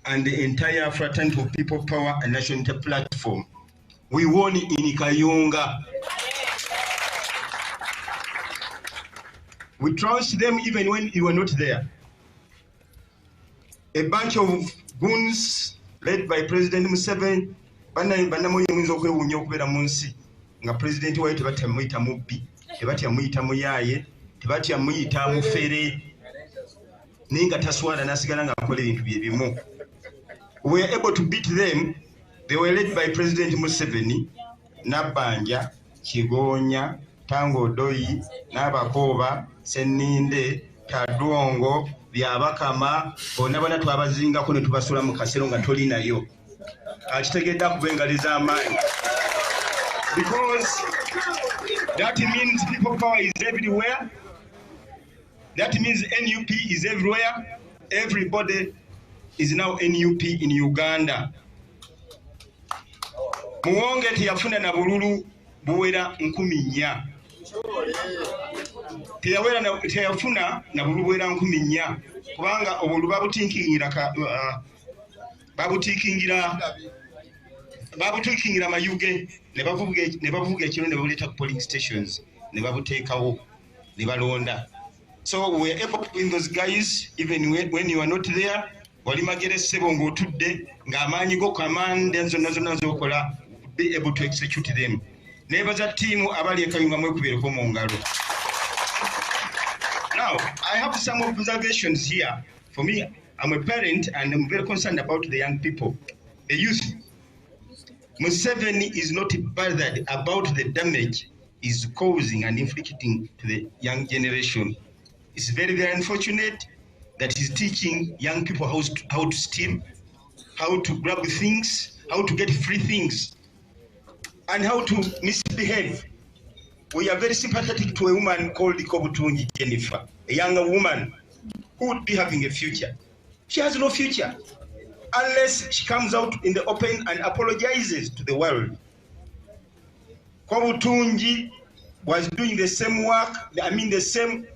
and the entire fraternity of People Power and National Unity Platform. We won in Kayunga. We trust them even when you were not there. A bunch of goons led by President Museveni, banamoyinza okwewuunya okubeera mu nsi nga president wayo tebatya muyita mubbi, tebatya muyita muyaaye, tebatya muyita mufere, naye nga taswala n'asigala ng'akola ebintu bye bimu. We were able to beat them. They were led by President Museveni, Nabanja, Kigonya, Tango Doi, Nabakoba, Seninde, Tadwongo, Byabakama, Onabana Twabazinga Kone Tubasula Mukasero nga tolinayo. Akitegedde kubengaliza amaanyi. Because that means People Power is everywhere. That means NUP is everywhere. Everybody is now NUP in Uganda. Muwonge teyafuna na bululu buwera 14. Teyafuna na bululu buwera 14 kubanga obulu babutikingira mayuge ne bavuga ekiro ne babuleeta ku polling stations ne babuteekawo ne balonda. So we were able to win those guys even when you are not there. Wali magere sebo ng'otudde ng'amaanyi go kamande zonna z'okola, be able to execute them. Nebaza team abali e Kayunga mwekubiireko mu ngalo. Now, I have some observations here. For me, I'm a parent and I'm very concerned about the young people, the youth. Museveni is not bothered about the damage he's causing and inflicting to the young generation. It's very, very unfortunate that he's teaching young people how to steal, how to grab things, how to get free things, and how to misbehave. We are very sympathetic to a woman called Kobutunji Jennifer, a younger woman who would be having a future. She has no future unless she comes out in the open and apologizes to the world. Kobutunji was doing the same work, the same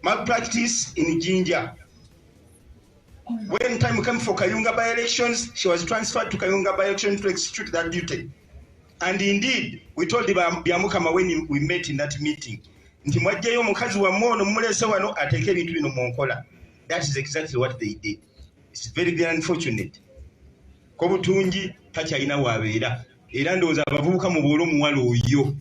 malpractice in Jinja. When time came for Kayunga by-elections, she was transferred to Kayunga by-election to execute that duty. And indeed, we told Byamukama when we met in that meeting, that is exactly what they did. It's very, very unfortunate. Kobutunji takyalina wabeera era ndowooza abavubuka mubuule omuwala oyo.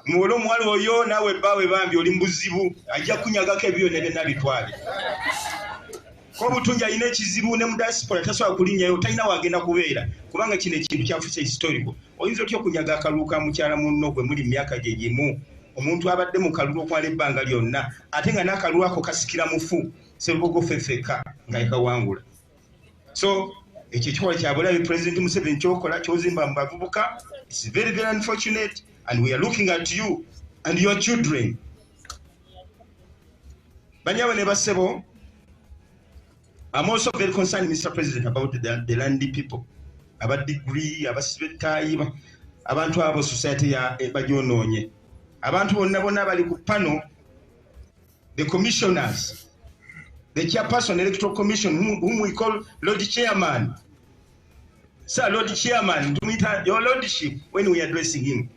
Muwala omuwala oyo naawe bbaawe bambi oli mubuzibu ajja kunyagako ebyo ne byonna bitwale. Kobutunji alina ekizibu ne mu diaspora tasobola kulinnyayo, talina wagenda kubeera kubanga kino ekintu kyafuuse historical. Oyinza otya okunyaga akalulu ka mukyala munno gwe muli myaka gye gimu, omuntu abadde mu kalulu okumala ebbanga lyonna ate nga n'akalulu ako kasikira mufu Sserubogo feffeka nga yakawangula. So ekyo ekikolwa kya bulabe President Museveni kyokola kyozimba mu bavubuka. It's very, very unfortunate and we are looking at you and your children. Banyawe ne bassebo, I'm also very concerned, Mr. President, about the Landi people. About degree, about sibetayi, abantu abo society ya bagyonoonye. Abantu bonna bonna bali ku panel, the commissioners, the chairperson electoral commission, whom we call Lord Chairman. Sir, Lord Chairman, to meet your lordship when we are addressing him.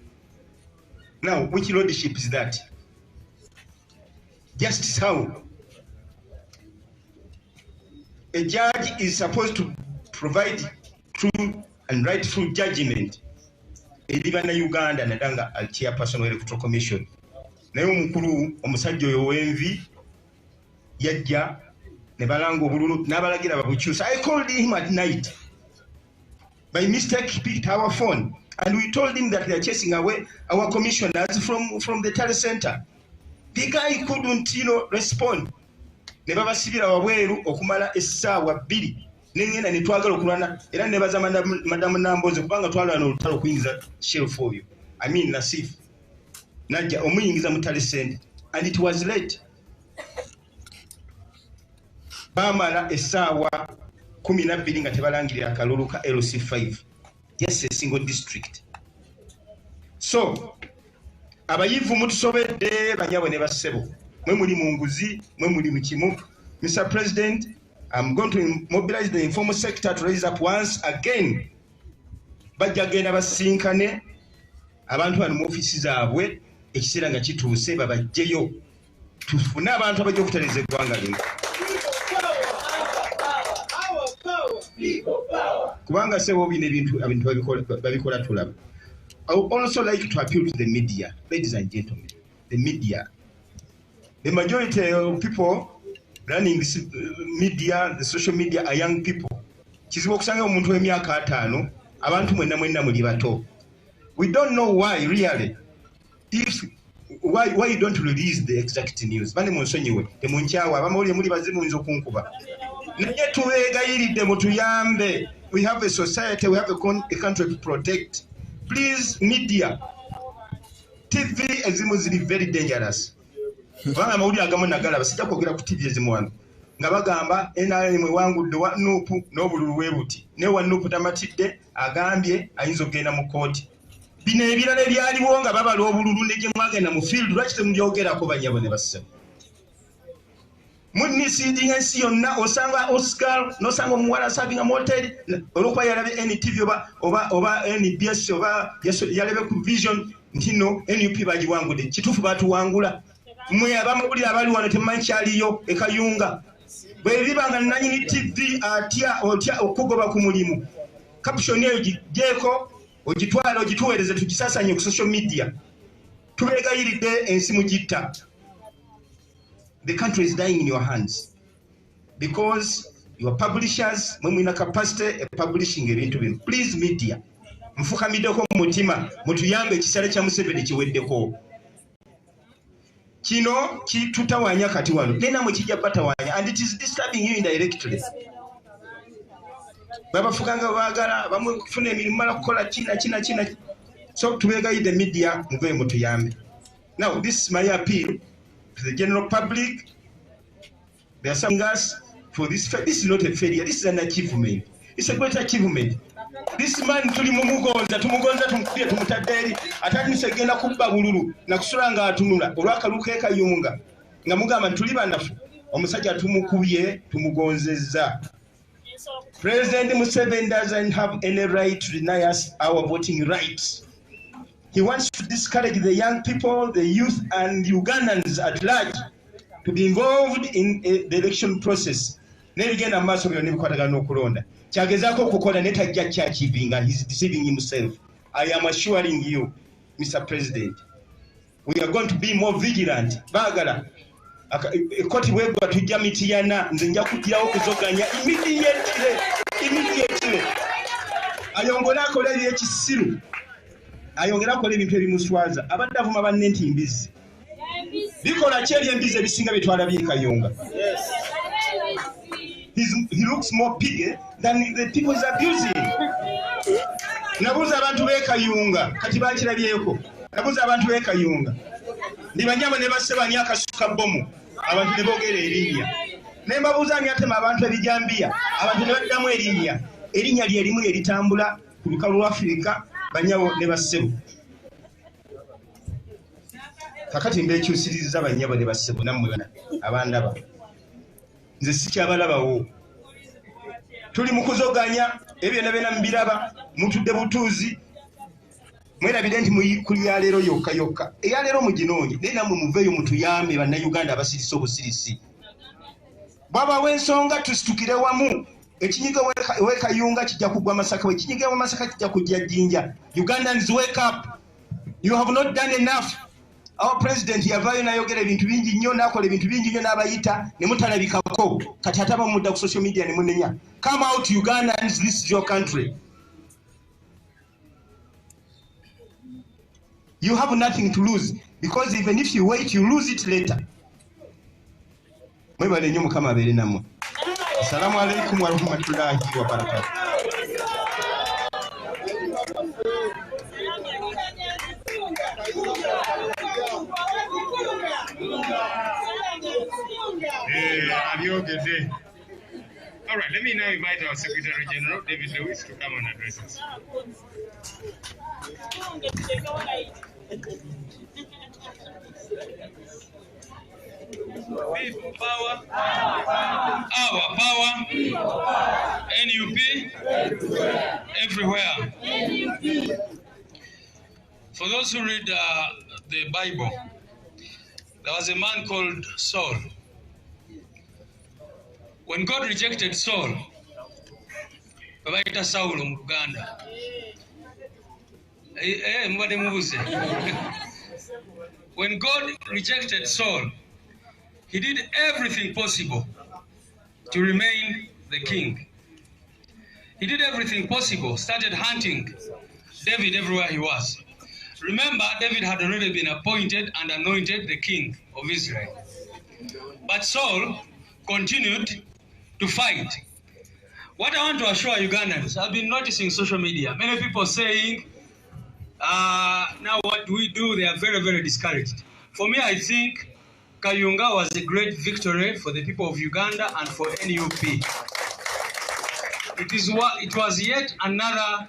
Now, which lordship is that? Justice how? A judge is supposed to provide true and rightful judgment. Elibana Uganda nadanga al chairperson of the electoral commission. naye omukulu omusajja oyo w'envi yajja ne balanga obululu n'abalagira babukyusa. I called him at night. By mistake, he picked our phone and we told him that they are chasing away our commissioners from the Tally Center. The guy couldn't, respond. Ne babasibira wabweru okumala essaawa 2 n'engenda ne twagala okulwana era ne baza madamu Namboze kubanga twalwana olutalo okuyingiza shelf oyo. I mean Nasif. Najja omuyingiza mu Tally Center and it was late. Bamala essaawa 12 nga tebalangirira akalulu ka LC5. Yes, a single district. So, abayivu mutusobedde banyabo ne bassebo. Mwe muli mu nguzi, mwe muli mu kimu. Mr. President, I'm going to mobilize the informal sector to raise up once again. Bajja genda basinkane abantu bano mu ofisi zaabwe ekiseera nga kituuse babajjeyo. Tufune abantu abajja okutereza eggwanga lino. Kubanga sebo bine ebintu babikola tulaba. I would also like to appeal to the media, ladies and gentlemen. The media. The majority of people running this media, the social media, are young people. Kizibu okusanga omuntu w'emyaka 5, abantu mwenna muli bato. We don't know why really. Why you don't release the exact news? Bane munsonyiwe, temunkyawa, abamawulire muli bazimu nzo kunkuba. Naye tubeegayiridde mutuyambe. We have a society, we have a country to protect. Please, media. TV ezimu ziri very dangerous. Kubanga amawulire agamu nagalaba sijja kwogera ku TV ezimu wano. Nga bagamba NRM wangudde wa Nuupu n'obululu webuti. Ne wa Nuupu tamatidde agambye ayinza okugenda mu kooti. Bino ebirala ebyaliwo nga babala obululu ne gye mwagenda mu field lwaki temubyogerako banyabo ne bassebo. Munisiidinga ensi yonna osanga Oscar nosanga omuwala asabinga moteri olwokuba yalabe NTV oba NBS oba yalabe ku Vision ntino NUP bagiwangudde kituufu batuwangula. Mwe abamawulire abali wano temumanyi kyaliyo ekayunga. Bwe bibanga nanyini TV otya okugoba ku mulimu. Caption eyo gijjeeko ogitwala ogituweereze tugisasanye ku social media. Tubeegayiridde ensi mugitta. The country is dying in your hands because your publishers, when we na capacity publishing ebintu bino. Please media, mfukamiddeko mu mutima mutuyambe ekisale kya Museveni kiweddeko. Kino kitutawanya kati wano nena mwe kijja batawanya and it is disturbing you indirectly. Babafukanga baagala bamwe kufuna emirimu mala kukola kina. So tubegayidde media muve mutuyambe. Now this is my appeal to the general public. They are saying us for this. This is not a failure. This is an achievement. It's a great achievement. This man tuli mumugonza tumukubye tumutadde atani segenda kubba bululu na kusulanga atunula olwakaluka ekayunga nga mugamba tuli banafu omusajja tumukubye tumugonzezza. President Museveni doesn't have any right to deny us our voting rights. He wants to discourage the young people, the youth, and Ugandans at large to be involved in the election process. Nebigenda maaso byonna bikwatagana n'okulonda. Kyagezaako okukola ne tajja kyakivinga. He's deceiving himself. I am assuring you, Mr. President, we are going to be more vigilant. Baagala ekoti bwegwa tujja mitiyana nze nja kugirawo okuzoganya immediately. Ayongera akola ebyekisiru. Ayongera akola ebintu ebimuswaza. Abadde avuma banne nti mbizi. Bikola ki ebyembizi ebisinga bitwala byekayunga? He looks more big than the people is abusing. Nabuza abantu bekayunga kati bakirabyeko. Nabuza abantu bekayunga. Ndi banyama ne basebani akasuka bomu. Abantu ne bogera erinnya. Ne mbabuza nyatema abantu ebijambiya. Abantu ne baddamu erinnya. Erinnya lye limu eritambula ku lukalu lwa Afrika banyabo ne basebo. Kakati mbekyusiriza banyabo ne basebo nammwe bana abandaba. Nze sikyabalabawo. Tuli mu kuzoganya ebyonna byonna mbiraba mutudde butuuzi. Mwerabire nti ku lyaleero yokka. Eyaleero muginoonye naye nammwe muveeyo mutuyambe bannayuganda abasirisa obusirisi. Bw'abaawo ensonga tusitukire wamu. Ekinyiga wekayunga kijja kugwa Masaka. Ekinyiga wa Masaka kijja kujja Jjinja. Ugandans, wake up. You have not done enough. awo president yavaayo n'ayogera ebintu bingi nnyo n'akola ebintu bingi nnyo n'abayita ne mutalabikako kati ate abamudda ku social media ne munenya. Come out Ugandans, this is your country. You have nothing to lose because even if you wait you lose it later. Mwebale nnyo Mukama abeere nammwe. Assalamu alaikum wa rahmatullahi wa barakatuh. All right, let me now invite our Secretary General, David Lewis, to come and address us. People power, our power, NUP, everywhere. For those who read the Bible, there was a man called Saul. When God rejected Saul, Saul in Uganda. When God rejected Saul, he did everything possible to remain the king. He did everything possible, started hunting David everywhere he was. Remember, David had already been appointed and anointed the king of Israel. But Saul continued to fight. What I want to assure Ugandans, I've been noticing social media, many people saying, now what do we do? They are very, very discouraged. For me, I think Kayunga was a great victory for the people of Uganda and for NUP. It was yet another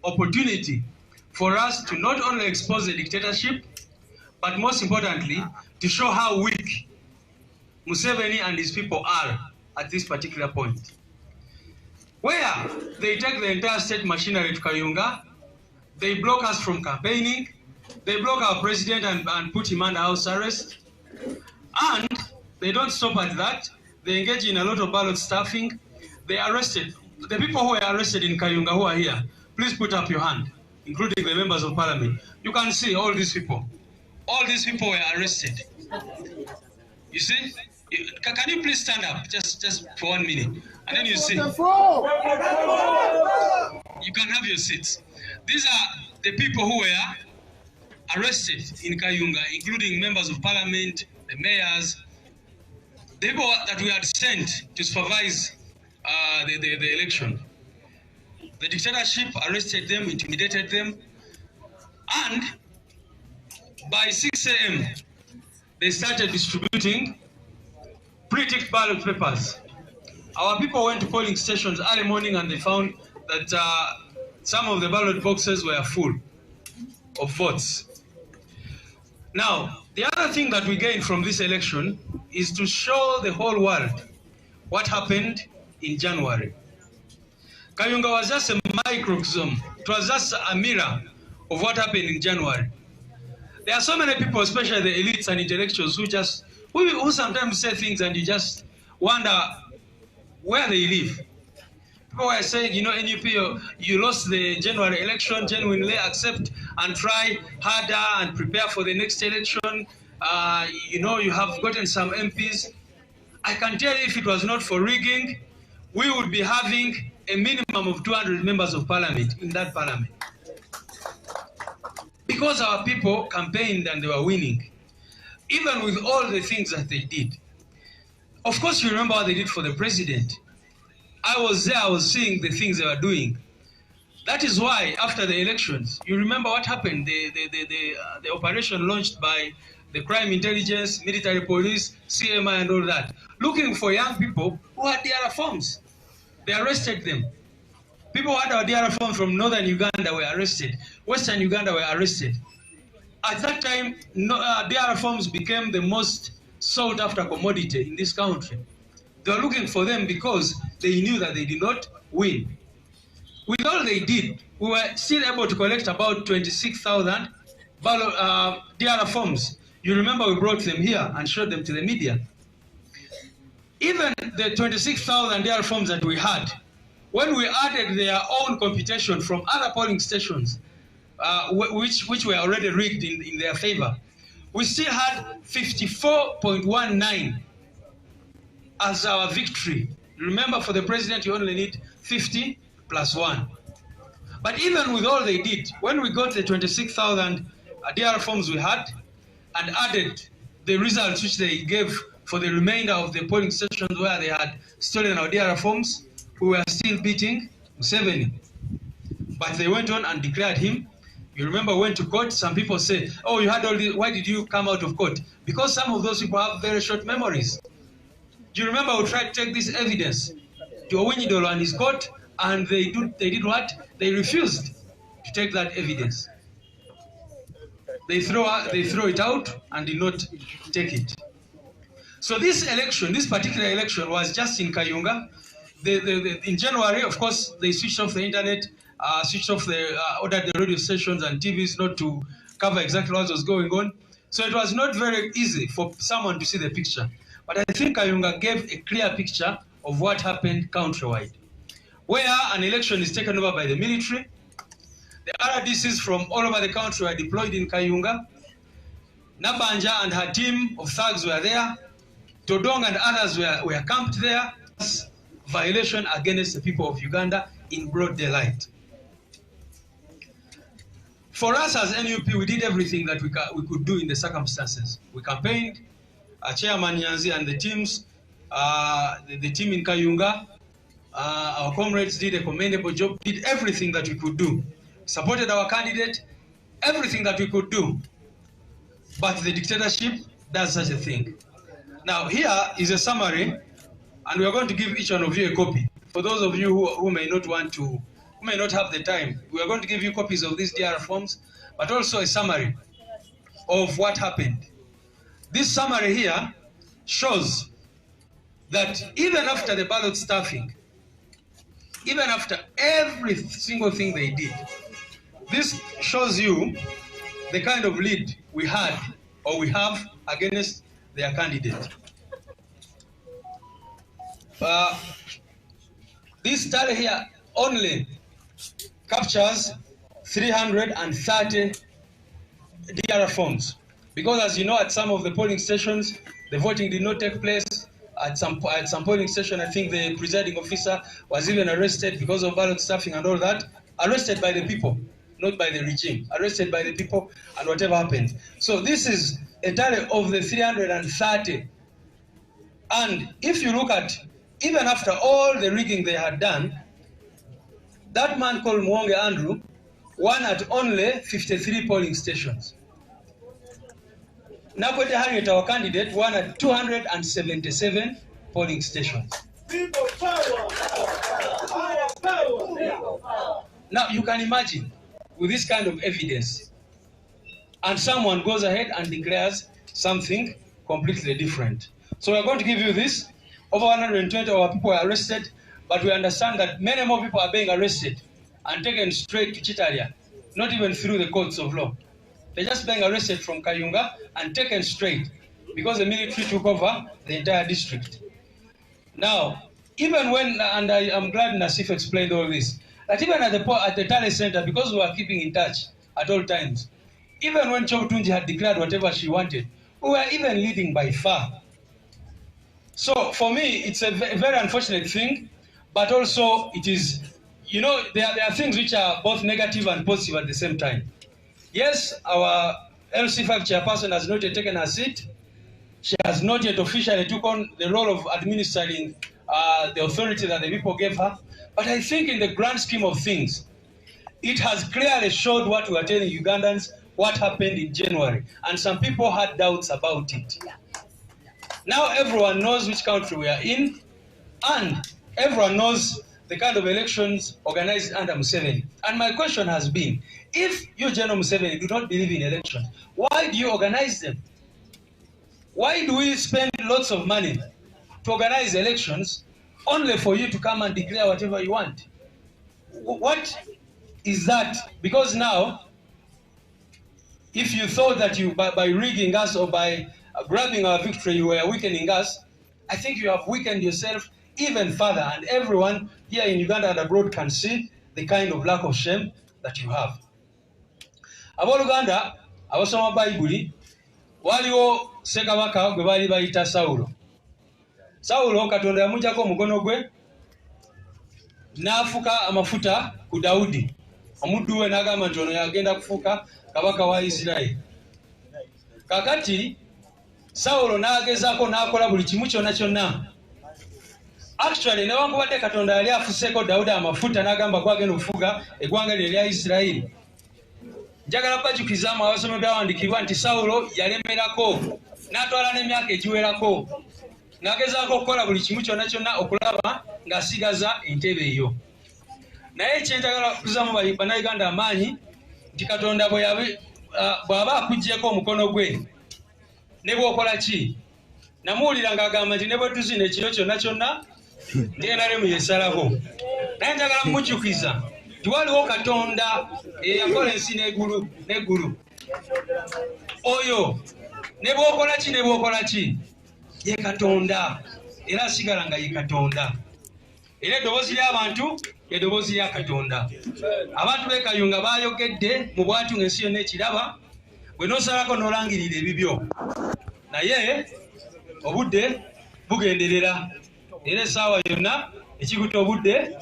opportunity for us to not only expose the dictatorship, but most importantly, to show how weak Museveni and his people are at this particular point. Where they take the entire state machinery to Kayunga, they block us from campaigning, they block our president and put him under house arrest, and they don't stop at that. They engage in a lot of ballot stuffing. They arrested, the people who were arrested in Kayunga who are here, please put up your hand, including the members of parliament. You can see all these people. All these people were arrested. You see? Can you please stand up just for 1 minute? And then you see. You can have your seats. These are the people who were arrested in Kayunga, including members of parliament, the mayors, the people that we had sent to supervise the election. The dictatorship arrested them, intimidated them, and by 6 a.m. they started distributing pre-ticked ballot papers. Our people went to polling stations early morning and they found that some of the ballot boxes were full of votes. Now, the other thing that we gained from this election is to show the whole world what happened in January. Kayunga was just a microcosm. It was just a mirror of what happened in January. There are so many people, especially the elites and intellectuals, who sometimes say things and you just wonder where they live. People were saying, NUP, you lost the January election, genuinely accept and try harder and prepare for the next election. You have gotten some MPs. I can tell you if it was not for rigging, we would be having a minimum of 200 members of parliament in that parliament. Because our people campaigned and they were winning, even with all the things that they did. Of course, you remember what they did for the president. I was there, I was seeing the things they were doing. That is why, after the elections, you remember what happened, the operation launched by the crime intelligence, military police, CMI and all that, looking for young people who had DR forms. They arrested them. People who had our DR forms from northern Uganda were arrested. Western Uganda were arrested. At that time, DR forms became the most sought after commodity in this country. They were looking for them because they knew that they did not win. With all they did, we were still able to collect about 26,000 DR forms. You remember we brought them here and showed them to the media. Even the 26,000 DR forms that we had, when we added their own computation from other polling stations, which were already rigged in their favor, we still had 54.19 as our victory. Remember, for the president, you only need 50 plus 1. But even with all they did, when we got the 26,000 DR forms we had and added the results which they gave for the remainder of the polling stations where they had stolen our DR forms, we were still beating Museveni. But they went on and declared him. You remember, went to court. Some people say, oh, you had all this, why did you come out of court? Because some of those people have very short memories. Do you remember we tried to take this evidence to Owinidolo and his court, and they did what? They refused to take that evidence. They throw it out and did not take it. So this election, this particular election, was just in Kayunga. In January, of course, they switched off the internet, switched off ordered the radio stations and TVs not to cover exactly what was going on. So it was not very easy for someone to see the picture. But I think Kayunga gave a clear picture of what happened countrywide, where an election is taken over by the military. The RDCs from all over the country were deployed in Kayunga. Nabanja and her team of thugs were there. Todong and others were camped there. Violation against the people of Uganda in broad daylight. For us as NUP, we did everything that we could do in the circumstances. We campaigned. Chairman Nyanzi and the teams, the team in Kayunga, our comrades did a commendable job, did everything that we could do. Supported our candidate, everything that we could do. But the dictatorship does such a thing. Now here is a summary, and we are going to give each one of you a copy. For those of you who may not want to, who may not have the time, we are going to give you copies of these DR forms, but also a summary of what happened. This summary here shows that even after the ballot stuffing, even after every single thing they did, this shows you the kind of lead we had or we have against their candidate. This tally here only captures 330 DR forms. Because as you know, at some of the polling stations, the voting did not take place. At some polling station, I think the presiding officer was even arrested because of ballot stuffing and all that. Arrested by the people, not by the regime. Arrested by the people, and whatever happened. So this is a tally of the 330. And if you look at, even after all the rigging they had done, that man called Mwonge Andrew won at only 53 polling stations. Nakwete Harriet, our candidate, won at 277 polling stations. People power. Our power. Now you can imagine, with this kind of evidence, and someone goes ahead and declares something completely different. So we're going to give you this. Over 120 of our people were arrested, but we understand that many more people are being arrested and taken straight to Chitalia, not even through the courts of law. They're just being arrested from Kayunga and taken straight because the military took over the entire district. Now, even when, and I'm glad Nassif explained all this, that even at the Tale Center, because we were keeping in touch at all times, even when Chobtunji had declared whatever she wanted, we were even leading by far. So for me, it's a very unfortunate thing, but also it is, you know, there are things which are both negative and positive at the same time. Yes, our LC5 chairperson has not yet taken her seat. She has not yet officially took on the role of administering the authority that the people gave her. But I think in the grand scheme of things, it has clearly showed what we are telling Ugandans, what happened in January. And some people had doubts about it. Now everyone knows which country we are in, and everyone knows the kind of elections organized under Museveni. And my question has been, if you, General Museveni, do not believe in elections, why do you organize them? Why do we spend lots of money to organize elections only for you to come and declare whatever you want? What is that? Because now, if you thought that you, by rigging us or by grabbing our victory, you were weakening us, I think you have weakened yourself even further, and everyone here in Uganda and abroad can see the kind of lack of shame that you have. Abo Uganda, abasoma Bible, waliwo Ssekabaka gwe bali bayita Sawulo. Sawulo Katonda yamujjako omukono gwe n'afuka amafuta ku Dawudi. Omuddu we n'agamba nti ono yagenda kufuuka kabaka wa Isirayiri. Kakati Sawulo n'agezaako n'akola buli kimu kyonna kyonna. Actually newankubadde Katonda yali afuseeko Dawudi amafuta n'agamba gwagenda okufuga eggwanga lye lya Isirayiri. Njagala kubajjukizaamu abasomyo byawandiikibwa nti Sawulo yalemerako n'atwala n'emyaka egiwerako. N'agezaako okukola buli kimu kyonna kyonna okulaba ng'asigaza entebe eyo. Naye ekyenjagala okuzaamu bannayuganda amaanyi nti Katonda bw'aba akuggyeko omukono gwe ne bw'okola ki? Namuwulira ng'agamba nti ne bwe tuzina ekiro kyonna kyonna Yerusalemu yesalako. Naye njagala mujjukiza nti waliwo Katonda eyakola ensi n'eggulu. Oyo ne bw'okola ki ne bw'okola ki? Ye Katonda, era asigala nga ye Katonda. Era eddoboozi ly'abantu eddoboozi lya Katonda. Abantu b'e Kayunga baayogedde mu bwatu ng'ensi yonna ekiraba, bwe n'osalako n'olangirira ebibyo. Naye obudde bugenderera. Era essaawa yonna ekikuta obudde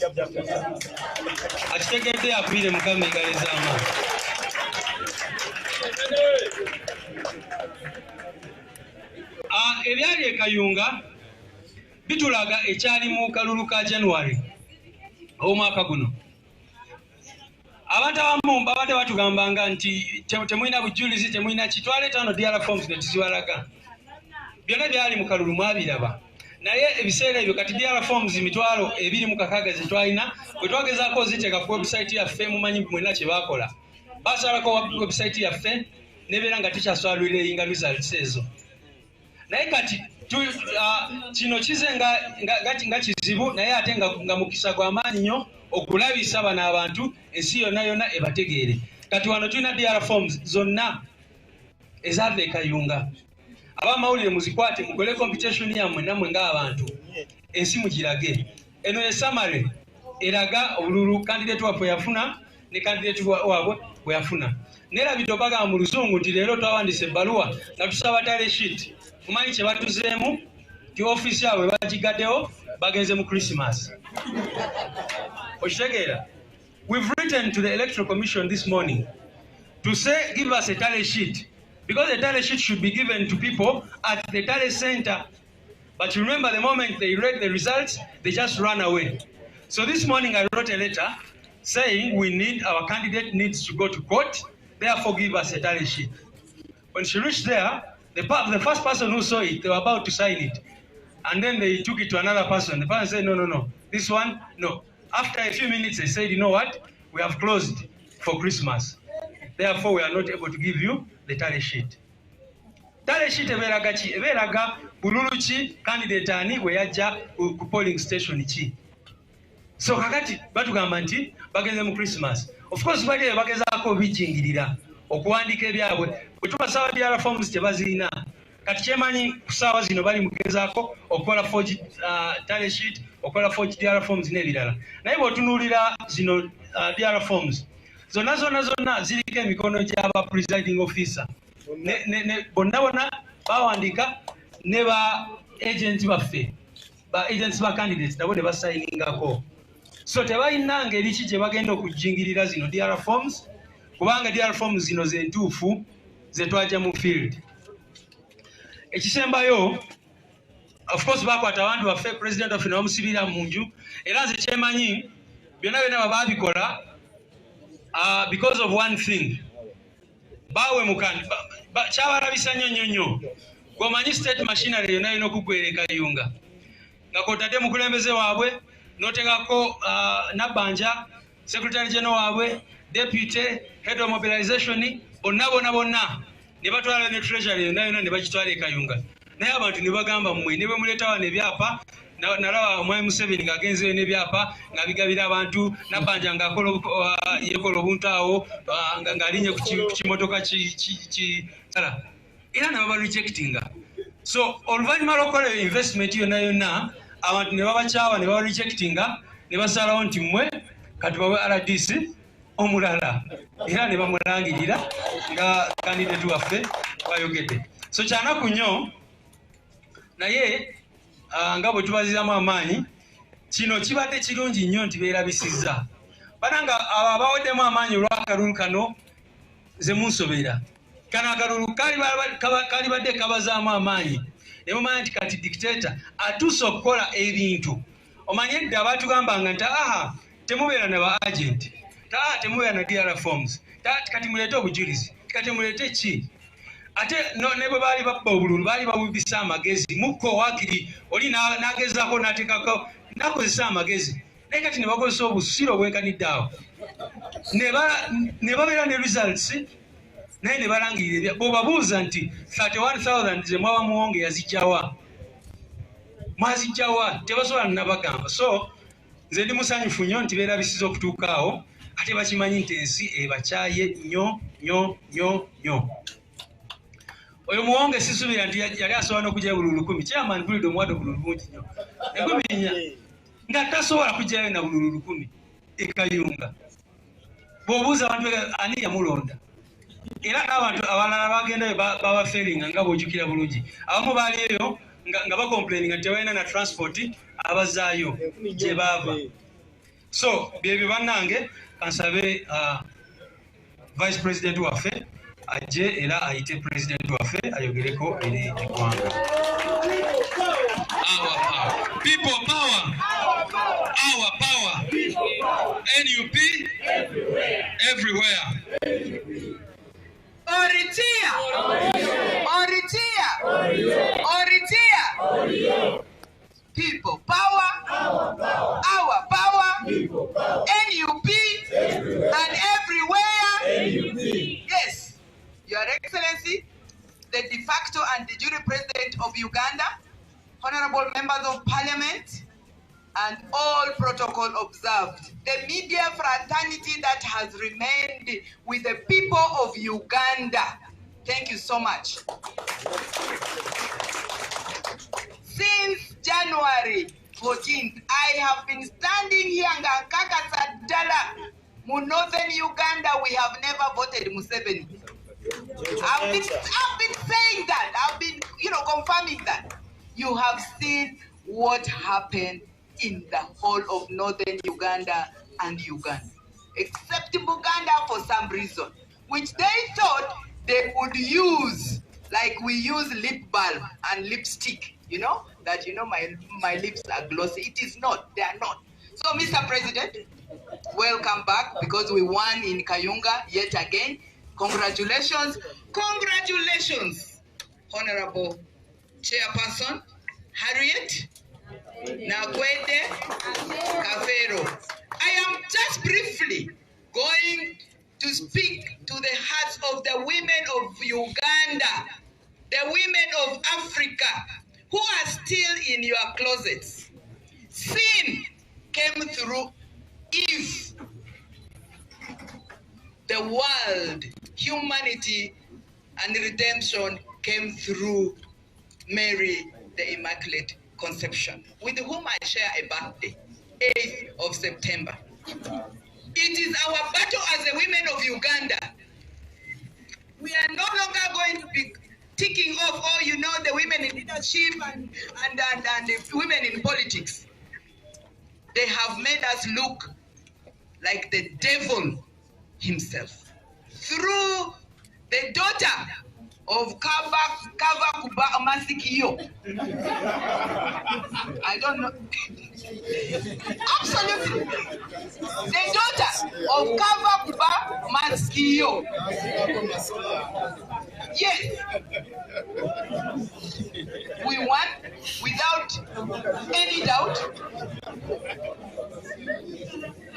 akitegedde afiire Mukama engalo ez'amaanyi. Ebyali e Kayunga bitulaga ekyali mu kalulu ka January omwaka guno. Abantu abamu babadde batugambanga nti temulina bujulizi, temulina kitwaleeta wano DR forms ne tuzibalaga. Byonna byali mu kalulu mwabiraba. Naye ebiseera ebyo kati DR forms 26 ze twalina bwe twagezaako oziteeka ku website yaffe mumanyi mwenna kye baakola. Baasalako website yaffe nebeera nga tukyaswalulira results ezo. Naye kati kino kize nga kizibu naye ate nga mukisa gw'amaanyi nnyo okulabisa bano abantu ensi yonna yonna ebategeere. Kati wano tulina DR forms zonna ezaava e Kayunga. Abamawulire muzikwate mukole competition yammwe nammwe ng'abantu ensi mugirage. Eno ye summary eraga obululu candidate waffe yafuna ne candidate waabwe bwe yafuna. Nerabidde bagamba mu Luzungu nti leero twawandise ebbaluwa nga tusaba tale sheet. Mumanyi kye batuzeemu ti office yaabwe bagigaddewo bagenze mu Christmas. Okitegeera? We've written to the Electoral Commission this morning to say give us a tally sheet, because the tally sheet should be given to people at the tally center. But remember, the moment they read the results, they just run away. So this morning I wrote a letter saying our candidate needs to go to court, therefore give us a tally sheet. When she reached there, the first person who saw it, they were about to sign it. And then they took it to another person. The person said, no, this one, no. After a few minutes, they said, you know what? We have closed for Christmas. Therefore, we are not able to give you the tally sheet. Tally sheet eberaga ki? Eberaga bululu ki candidate ani we yajja ku polling station ki. So kakati batugamba nti bagenze mu Christmas. Of course bali bagezaako bijingirira okuwandika ebyabwe. Bwe tubasaba DR forms tebazirina. Kati kyemanyi ku ssaawa zino bali mugezaako okukola forged tally sheet, okukola forged DR forms n'ebirala. Naye bw'otunuulira zino DR forms zonna ziriko emikono gy'aba presiding officer. Bonna bawandiika ne ba agents baffe, ba agents ba candidates nabo ne basayiningako. So tebalina ngeri ki gye bagenda okujingirira zino DR forms, kubanga DR forms zino ze ntuufu ze twajja mu field. Ekisembayo, of course bakwata abantu baffe president of n'omusibira mu nju, era nze kyemanyi byonna byonna babikola because of one thing. Bawe mukandi kyabalabisa nnyo gwomanyi state machinery yonna yina okuggwera e Kayunga nga kwotadde mukulembeze waabwe n'oteekako Nabbanja secretary general waabwe, deputy head of mobilization, bonna ne batwala ne treasury yonna ne bagitwala e Kayunga. Naye abantu ne bagamba mmwe ne bwe muleeta wano ebyapa, nalaba omwami Museveni ng'agenzeyo n'ebyapa nga bigabira abantu, Nabbanja yekola obuntu awo ng'alinye ku kimotoka kitala. Era ne baba rejectinga. So oluvannyuma lw'okukola investment yonna abantu ne babakyawa ne baba rejectinga ne basalawo nti mmwe kati bawe RDC omulala. Era ne bamulangirira nga candidate waffe bayogedde. So kyanaku nnyo naye nga bwe tubaziramu amaanyi kino kibadde kirungi nnyo nti beerabisizza bananga abo abaweddemu amaanyi olw'akalulu kano ze munsobera kano akalulu kali badde kabazaamu amaanyi ne mumanya nti kati dictator atuuse okukola ebintu omanye edda abatugambanga nti temubeera ne ba agent temubeera na DRA forms kati muleete obujulizi kati muleete ki ate ne bwe baali babba obululu baali babubisa amagezi mukko wakiri oli n'agezaako n'ateekako n'akozesa amagezi naye kati ne bakozesa obusiro obwekanidde awo ne babeera ne results naye ne balangirira bw'obabuuza nti 31,000 ze mwaba muwonge yazijjawa mwazijjawa tebasobola nabagamba. So nze ndi musanyufu nnyo nti beerabisiza okutuuka awo ate bakimanyi nti ensi ebakyaye nnyo nnyo nnyo nnyo. Oyo muwonge sisuubira nti yali asobola n'okugyayo bululu 10 chairman bulidde omuwadde bululu bungi nnyo 14 nga tasobola kugyayo na bululu 10 ekayunga. Bw'obuuza abantu ani yamulonda era n'abantu abalala bagendayo babaferinga nga bw'ojjukira bulungi abamu baali eyo nga bakomplaininga nti tebalina na transport abazaayo gye baava. So byebyo bannange kansabe vice president waffe ajje era ayite president waffe ayogereko eri eggwanga. Our power. People power. Our power. NUP everywhere. Oritia. Oritia. Oritia. People power. Our power. NUP and everywhere. Yes. Your Excellency, the de facto and de jure President of Uganda, honorable members of Parliament, and all protocol observed. The media fraternity that has remained with the people of Uganda. Thank you so much. Since January 14th, I have been standing here in Kakatsadala, northern Uganda. We have never voted Museveni. I've been saying that. I've been, confirming that. You have seen what happened in the whole of northern Uganda and Uganda, except Buganda for some reason, which they thought they would use, like we use lip balm and lipstick, that my lips are glossy. It is not, they are not. So Mr. President, welcome back because we won in Kayunga yet again. Congratulations. Congratulations, Honorable Chairperson Harriet Nagwede Kafero. I am just briefly going to speak to the hearts of the women of Uganda, the women of Africa, who are still in your closets. Sin came through Eve. The world, humanity, and redemption came through Mary, the Immaculate Conception, with whom I share a birthday, 8th of September. It is our battle as the women of Uganda. We are no longer going to be ticking off, the women in leadership and the women in politics. They have made us look like the devil himself through the daughter of Kavakuba Masikio. I don't know. Absolutely. The daughter of Kavakuba Masikio. Yes. We won without any doubt.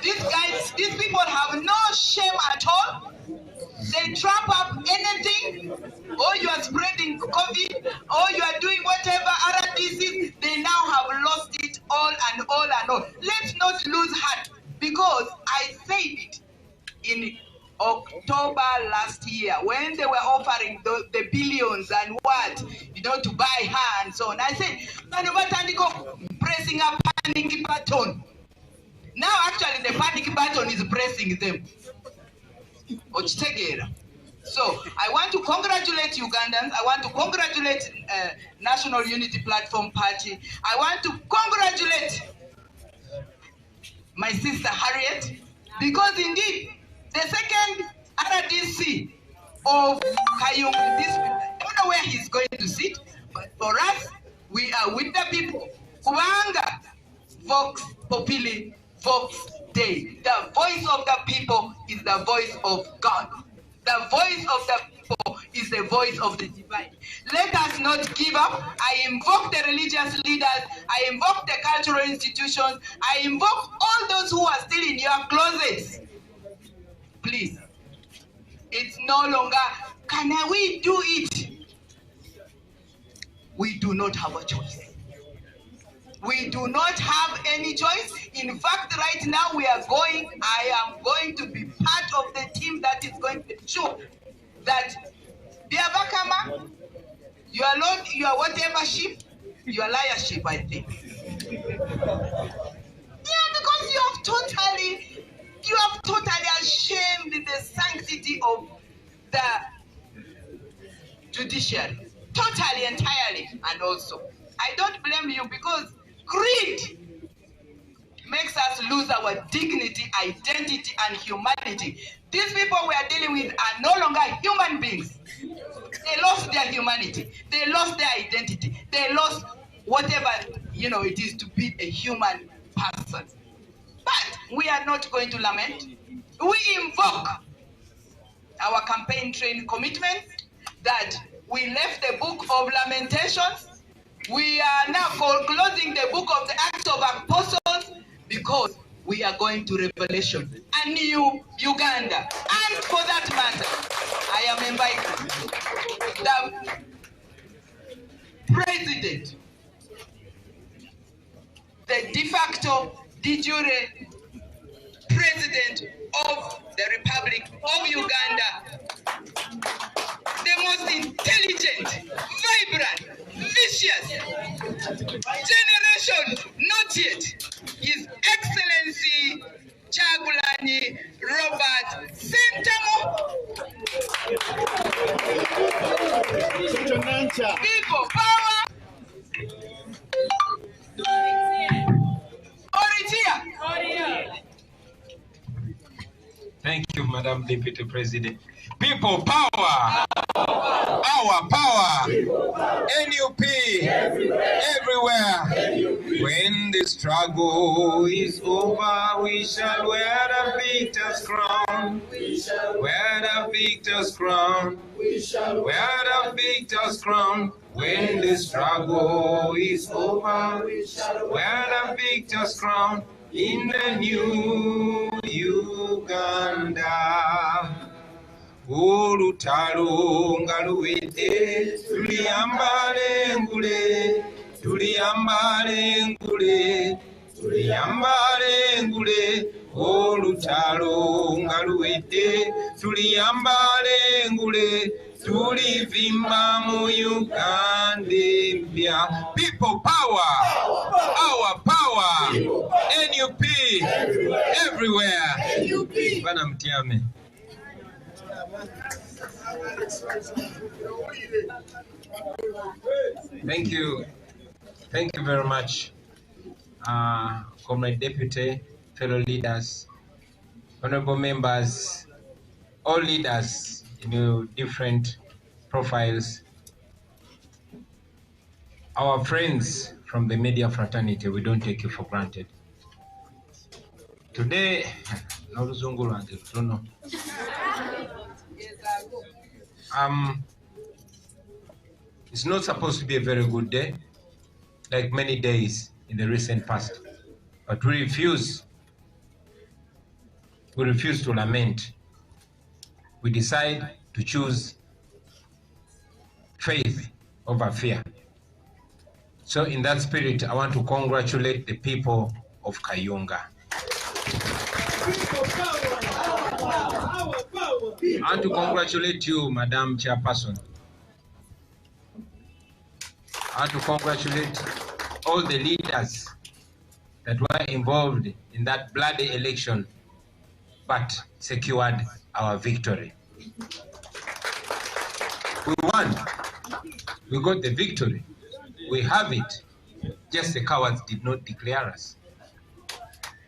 These people have no shame at all. They trump up anything, or you are spreading COVID, or you are doing whatever other disease. They now have lost it all and all and all. Let's not lose heart, because I said it in October last year when they were offering the billions and what, to buy her and so on. I said, pressing a panic button. Now actually the panic button is pressing them. So I want to congratulate Ugandans. I want to congratulate National Unity Platform Party. I want to congratulate my sister Harriet, because indeed the second RDC of Kayunga, this, I don't know where he's going to sit, but for us, we are with the people. Kubanga, Vox Populi, Vox Dei. The voice of the people is the voice of God. The voice of the people is the voice of the divine. Let us not give up. I invoke the religious leaders. I invoke the cultural institutions. I invoke all those who are still in your closets. Please. It's no longer, can we do it? We do not have a choice. We do not have any choice. In fact, right now I am going to be part of the team that is going to ensure that Biabakama, your whatever ship, your liarship, I think. Yeah, because you have totally ashamed the sanctity of the judiciary. Totally, entirely, and also. I don't blame you, because greed makes us lose our dignity, identity, and humanity. These people we are dealing with are no longer human beings. They lost their humanity. They lost their identity. They lost whatever, it is to be a human person. But we are not going to lament. We invoke our campaign train commitment that we left the book of Lamentations. We are now closing the book of the Acts of Apostles, because we are going to Revelation, a new Uganda. And for that matter, I am inviting the president, the de facto, de jure president of the Republic of Uganda, the most intelligent, vibrant, vicious generation, not yet, His Excellency Kyagulanyi Robert Sentamu. People power. Oritia. Thank you, Madam Deputy President. People power. Our power. NUP. Everywhere. When the struggle is over, we shall wear the victor's crown. Wear the victor's crown. Wear the victor's crown. When the struggle is over, we shall wear the victor's crown in the new Uganda. Olutalo nga luwedde, tuliyambale ngule, tuliyambale ngule, tuliyambale ngule. Olutalo nga luwedde, tuliyambale ngule, tulivimba mu Uganda empya. People power, our power, NUP everywhere. Bana mtiame. Thank you very much, Comrade Deputy, fellow leaders, honorable members, all leaders in your different profiles, our friends from the media fraternity. We don't take you for granted. Today, it's not supposed to be a very good day, like many days in the recent past, but we refuse to lament. We decide to choose faith over fear. So in that spirit, I want to congratulate the people of Kayunga. I want to congratulate you, Madam Chairperson. I want to congratulate all the leaders that were involved in that bloody election, but secured our victory. We won. We got the victory. We have it. Just the cowards did not declare us.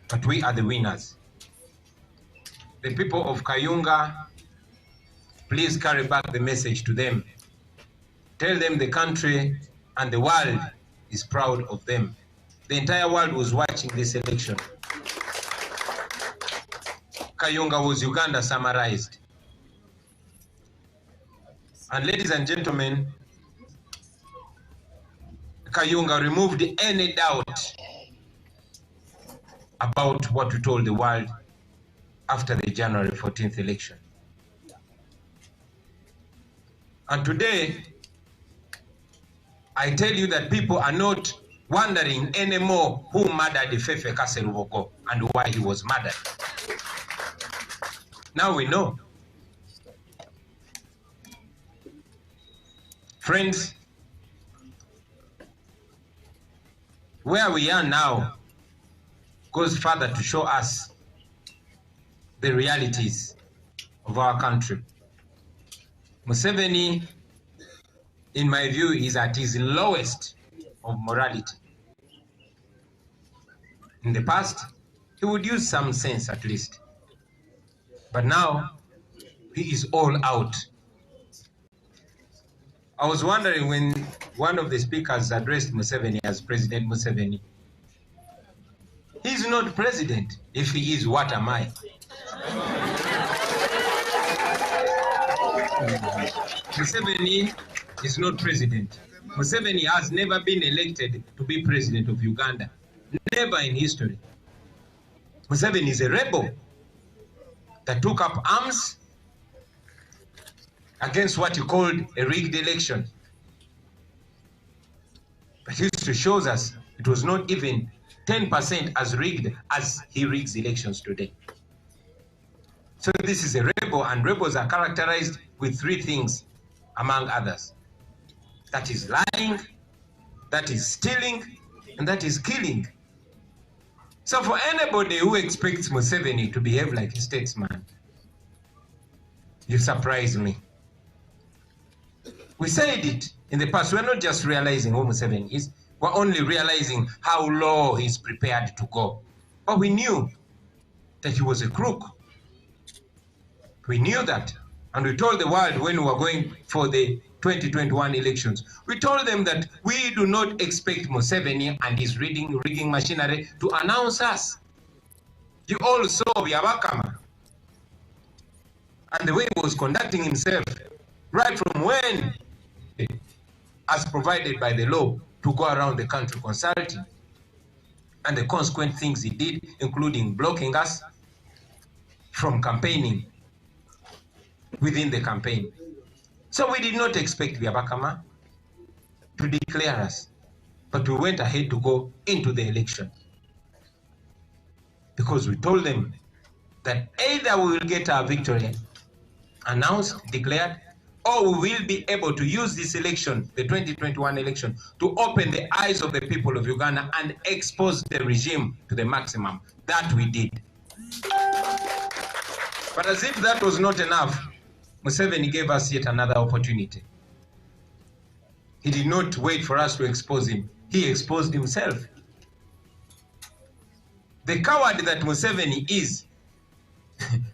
But we are the winners. The people of Kayunga, please carry back the message to them. Tell them the country and the world is proud of them. The entire world was watching this election. Kayunga was Uganda summarized. And ladies and gentlemen, Kayunga removed any doubt about what we told the world after the January 14th election. And today, I tell you that people are not wondering anymore who murdered Fefe Kaseruboko and why he was murdered. Now we know. Friends, where we are now goes further to show us the realities of our country. Museveni, in my view, is at his lowest of morality. In the past, he would use some sense at least. But now, he is all out. I was wondering when one of the speakers addressed Museveni as President Museveni. He's not president. If he is, what am I? Museveni is not president. Museveni has never been elected to be president of Uganda. Never in history. Museveni is a rebel that took up arms against what he called a rigged election. But history shows us it was not even 10% as rigged as he rigs elections today. So this is a rebel, and rebels are characterized with three things, among others. That is lying, that is stealing, and that is killing. So for anybody who expects Museveni to behave like a statesman, you surprise me. We said it in the past. We're not just realizing who Museveni is, we're only realizing how low he's prepared to go. But we knew that he was a crook. We knew that. And we told the world when we were going for the 2021 elections, we told them that we do not expect Museveni and his rigging machinery to announce us. You all saw Byabakama and the way he was conducting himself right from when, as provided by the law, to go around the country consulting, and the consequent things he did, including blocking us from campaigning within the campaign. So we did not expect Byabakama to declare us, but we went ahead to go into the election because we told them that either we will get our victory announced, declared, or we will be able to use this election, the 2021 election, to open the eyes of the people of Uganda and expose the regime to the maximum. That we did. But as if that was not enough, Museveni gave us yet another opportunity. He did not wait for us to expose him. He exposed himself. The coward that Museveni is,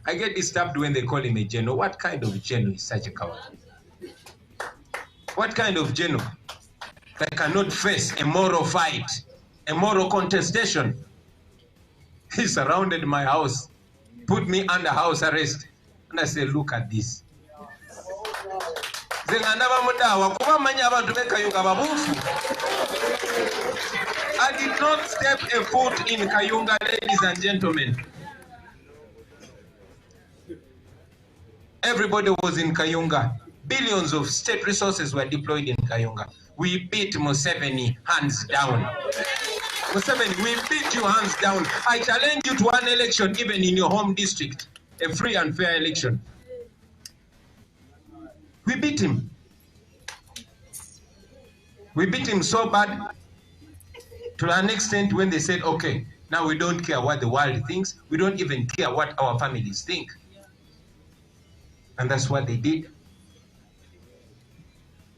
I get disturbed when they call him a general. What kind of general is such a coward? What kind of general that cannot face a moral fight, a moral contestation? He surrounded my house, put me under house arrest, and I said, look at this. I did not step a foot in Kayunga, ladies and gentlemen. Everybody was in Kayunga. Billions of state resources were deployed in Kayunga. We beat Museveni hands down. Museveni, we beat you hands down. I challenge you to one election, even in your home district, a free and fair election. We beat him. We beat him so bad to an extent when they said, okay, now we don't care what the world thinks. We don't even care what our families think. And that's what they did.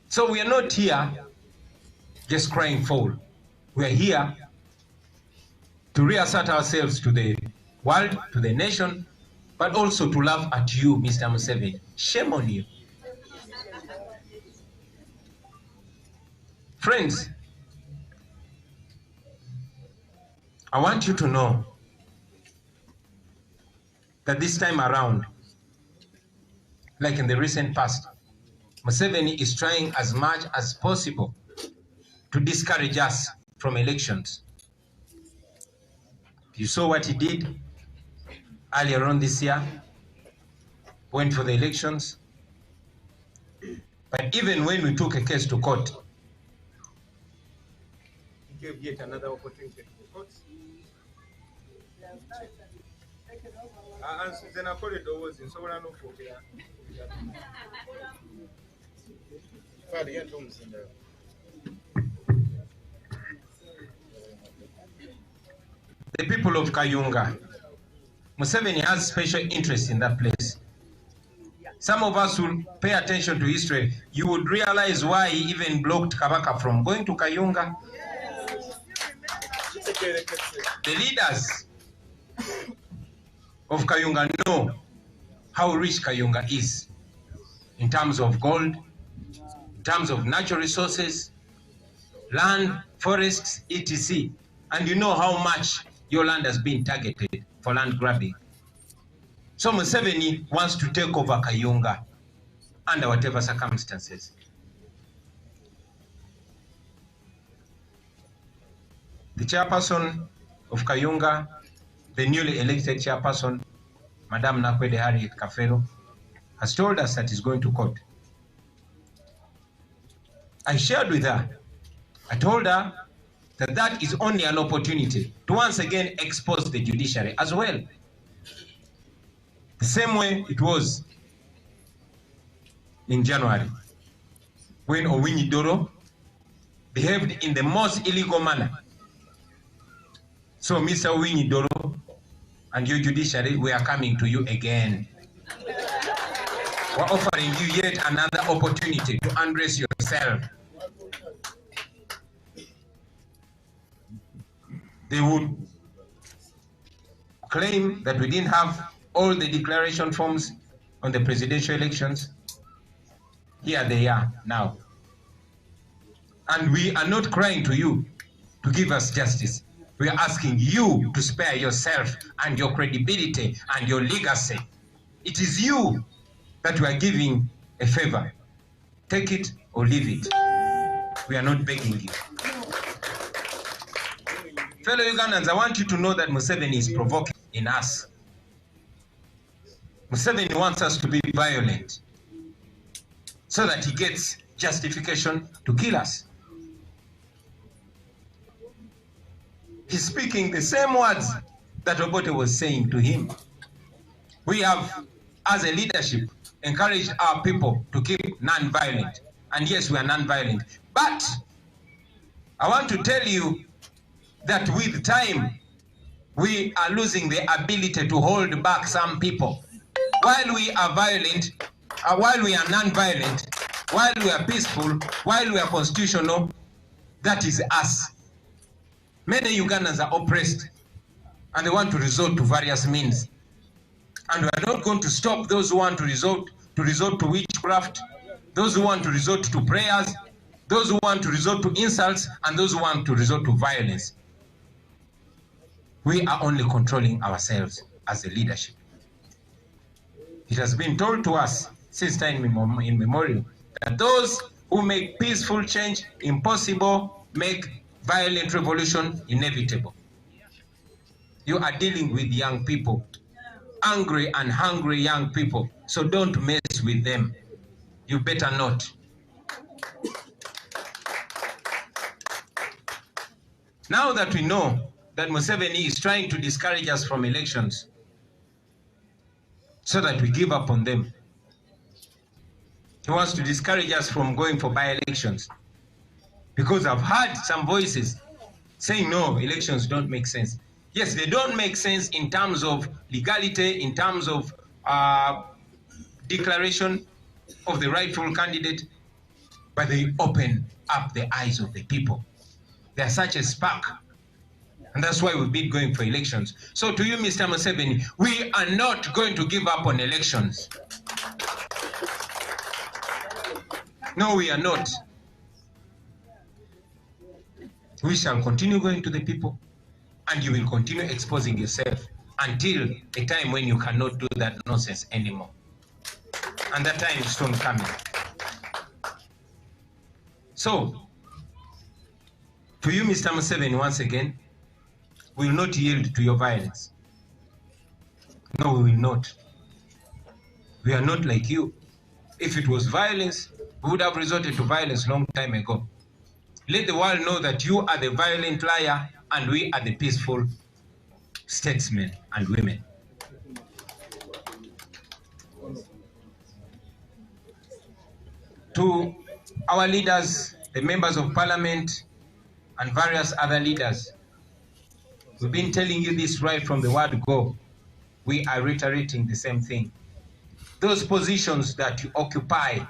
So we are not here just crying foul. We are here to reassert ourselves to the world, to the nation, but also to laugh at you, Mr. Museveni. Shame on you. Friends, I want you to know that this time around, like in the recent past, Museveni is trying as much as possible to discourage us from elections. You saw what he did earlier on this year, went for the elections. But even when we took a case to court, he gave yet another opportunity to the court. The people of Kayunga, Museveni has special interest in that place. Some of us will pay attention to history. You would realize why he even blocked Kabaka from going to Kayunga. The leaders of Kayunga know how rich Kayunga is in terms of gold, in terms of natural resources, land, forests, etc. And you know how much your land has been targeted for land grabbing. So Museveni wants to take over Kayunga under whatever circumstances. The chairperson of Kayunga, the newly elected chairperson, Madam Nakwede Harriet Kafero, has told us that he's going to court. I shared with her, I told her that that is only an opportunity to once again expose the judiciary as well. The same way it was in January, when Owinyi Doro behaved in the most illegal manner. So Mr. Owinyi Doro and your judiciary, we are coming to you again. We're offering you yet another opportunity to undress yourself. They would claim that we didn't have all the declaration forms on the presidential elections. Here they are now. And we are not crying to you to give us justice. We are asking you to spare yourself and your credibility and your legacy. It is you that we are giving a favor. Take it or leave it. We are not begging you. Fellow Ugandans, I want you to know that Museveni is provoking in us. Museveni wants us to be violent so that he gets justification to kill us. He's speaking the same words that Obote was saying to him. We have, as a leadership, encouraged our people to keep non-violent. And yes, we are non-violent. But I want to tell you that with time, we are losing the ability to hold back some people. While we are violent, while we are non-violent, while we are peaceful, while we are constitutional, that is us. Many Ugandans are oppressed and they want to resort to various means. And we are not going to stop those who want to resort to witchcraft, those who want to resort to prayers, those who want to resort to insults, and those who want to resort to violence. We are only controlling ourselves as a leadership. It has been told to us since time immemorial that those who make peaceful change impossible make violent revolution inevitable. You are dealing with young people, angry and hungry young people, so don't mess with them. You better not. Now that we know that Museveni is trying to discourage us from elections so that we give up on them. He wants to discourage us from going for by-elections. Because I've heard some voices saying, no, elections don't make sense. Yes, they don't make sense in terms of legality, in terms of declaration of the rightful candidate. but they open up the eyes of the people. They are such a spark. And that's why we've been going for elections. So to you, Mr. Museveni, we are not going to give up on elections. No, we are not. We shall continue going to the people, and you will continue exposing yourself until a time when you cannot do that nonsense anymore. And that time is soon coming. So, to you, Mr. Museveni, once again, we will not yield to your violence. No, we will not. We are not like you. If it was violence, we would have resorted to violence long time ago. Let the world know that you are the violent liar and we are the peaceful statesmen and women. To our leaders, the members of parliament, and various other leaders, we've been telling you this right from the word go. We are reiterating the same thing. Those positions that you occupy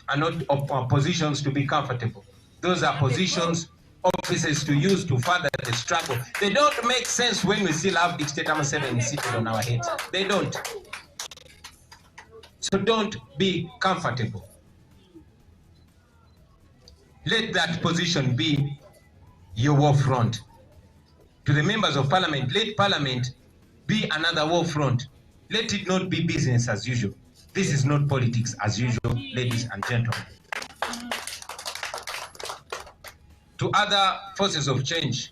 are not positions to be comfortable. Those are positions, offices to use to further the struggle. They don't make sense when we still have Dictator Museveni seated on our heads. They don't. So don't be comfortable. Let that position be your war front. To the members of parliament, let parliament be another war front. Let it not be business as usual. This is not politics as usual, ladies and gentlemen. To other forces of change,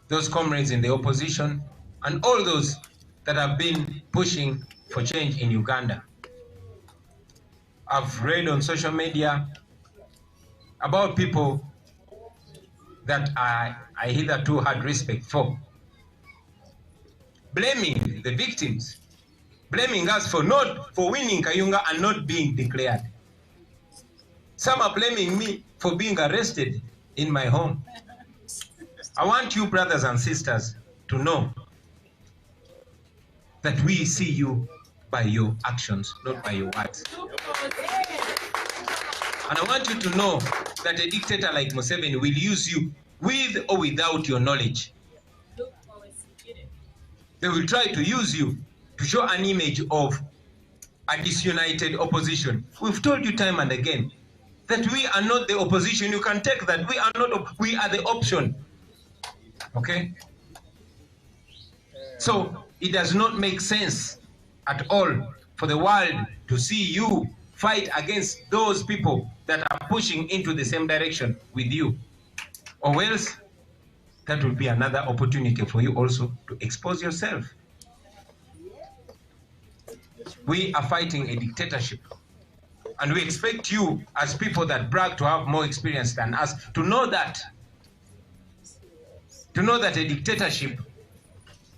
those comrades in the opposition, and all those that have been pushing for change in Uganda. I've read on social media about people that I hitherto had respect for, blaming the victims, blaming us for winning Kayunga and not being declared. Some are blaming me for being arrested in my home. I want you, brothers and sisters, to know that we see you by your actions, not by your words. And I want you to know that a dictator like Museveni will use you with or without your knowledge. They will try to use you to show an image of a disunited opposition. We've told you time and again that we are not the opposition. You can take that. We are not. We are the option. Okay? So it does not make sense at all for the world to see you fight against those people that are pushing into the same direction with you. Or else, that will be another opportunity for you also to expose yourself. We are fighting a dictatorship. And we expect you, as people that brag to have more experience than us, to know that a dictatorship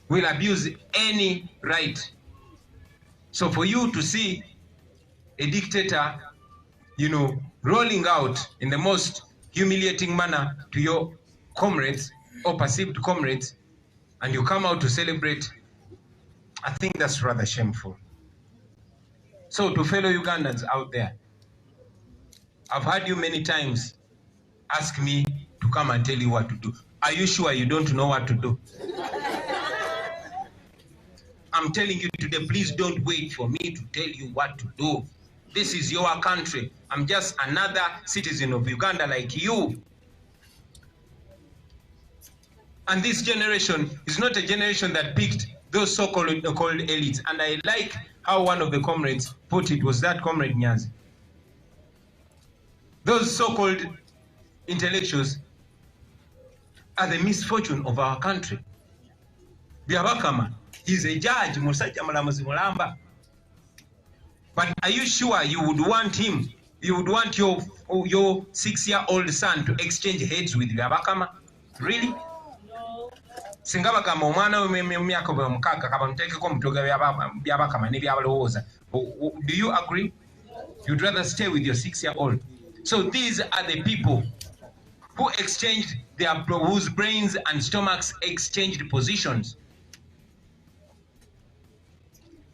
will abuse any right. So for you to see a dictator, rolling out in the most humiliating manner to your comrades or perceived comrades, and you come out to celebrate, I think that's rather shameful. So to fellow Ugandans out there, I've heard you many times ask me to come and tell you what to do. Are you sure you don't know what to do? I'm telling you today, please don't wait for me to tell you what to do. This is your country. I'm just another citizen of Uganda like you. And this generation is not a generation that picked those so-called elites. And I like how one of the comrades put it, was that Comrade Nyanzi. Those so-called intellectuals are the misfortune of our country. Byabakama, he's a judge, Musajja Mulamuzi Mulamba. But are you sure you would want him, you would want your 6-year-old son to exchange heads with Byabakama? Really? Singabagamba omwana w'emyaka mukaaga kabamuteekeko omutwe Byabakama ne byabalowooza. Do you agree? You'd rather stay with your 6-year-old. So these are the people who exchanged whose brains and stomachs exchanged positions.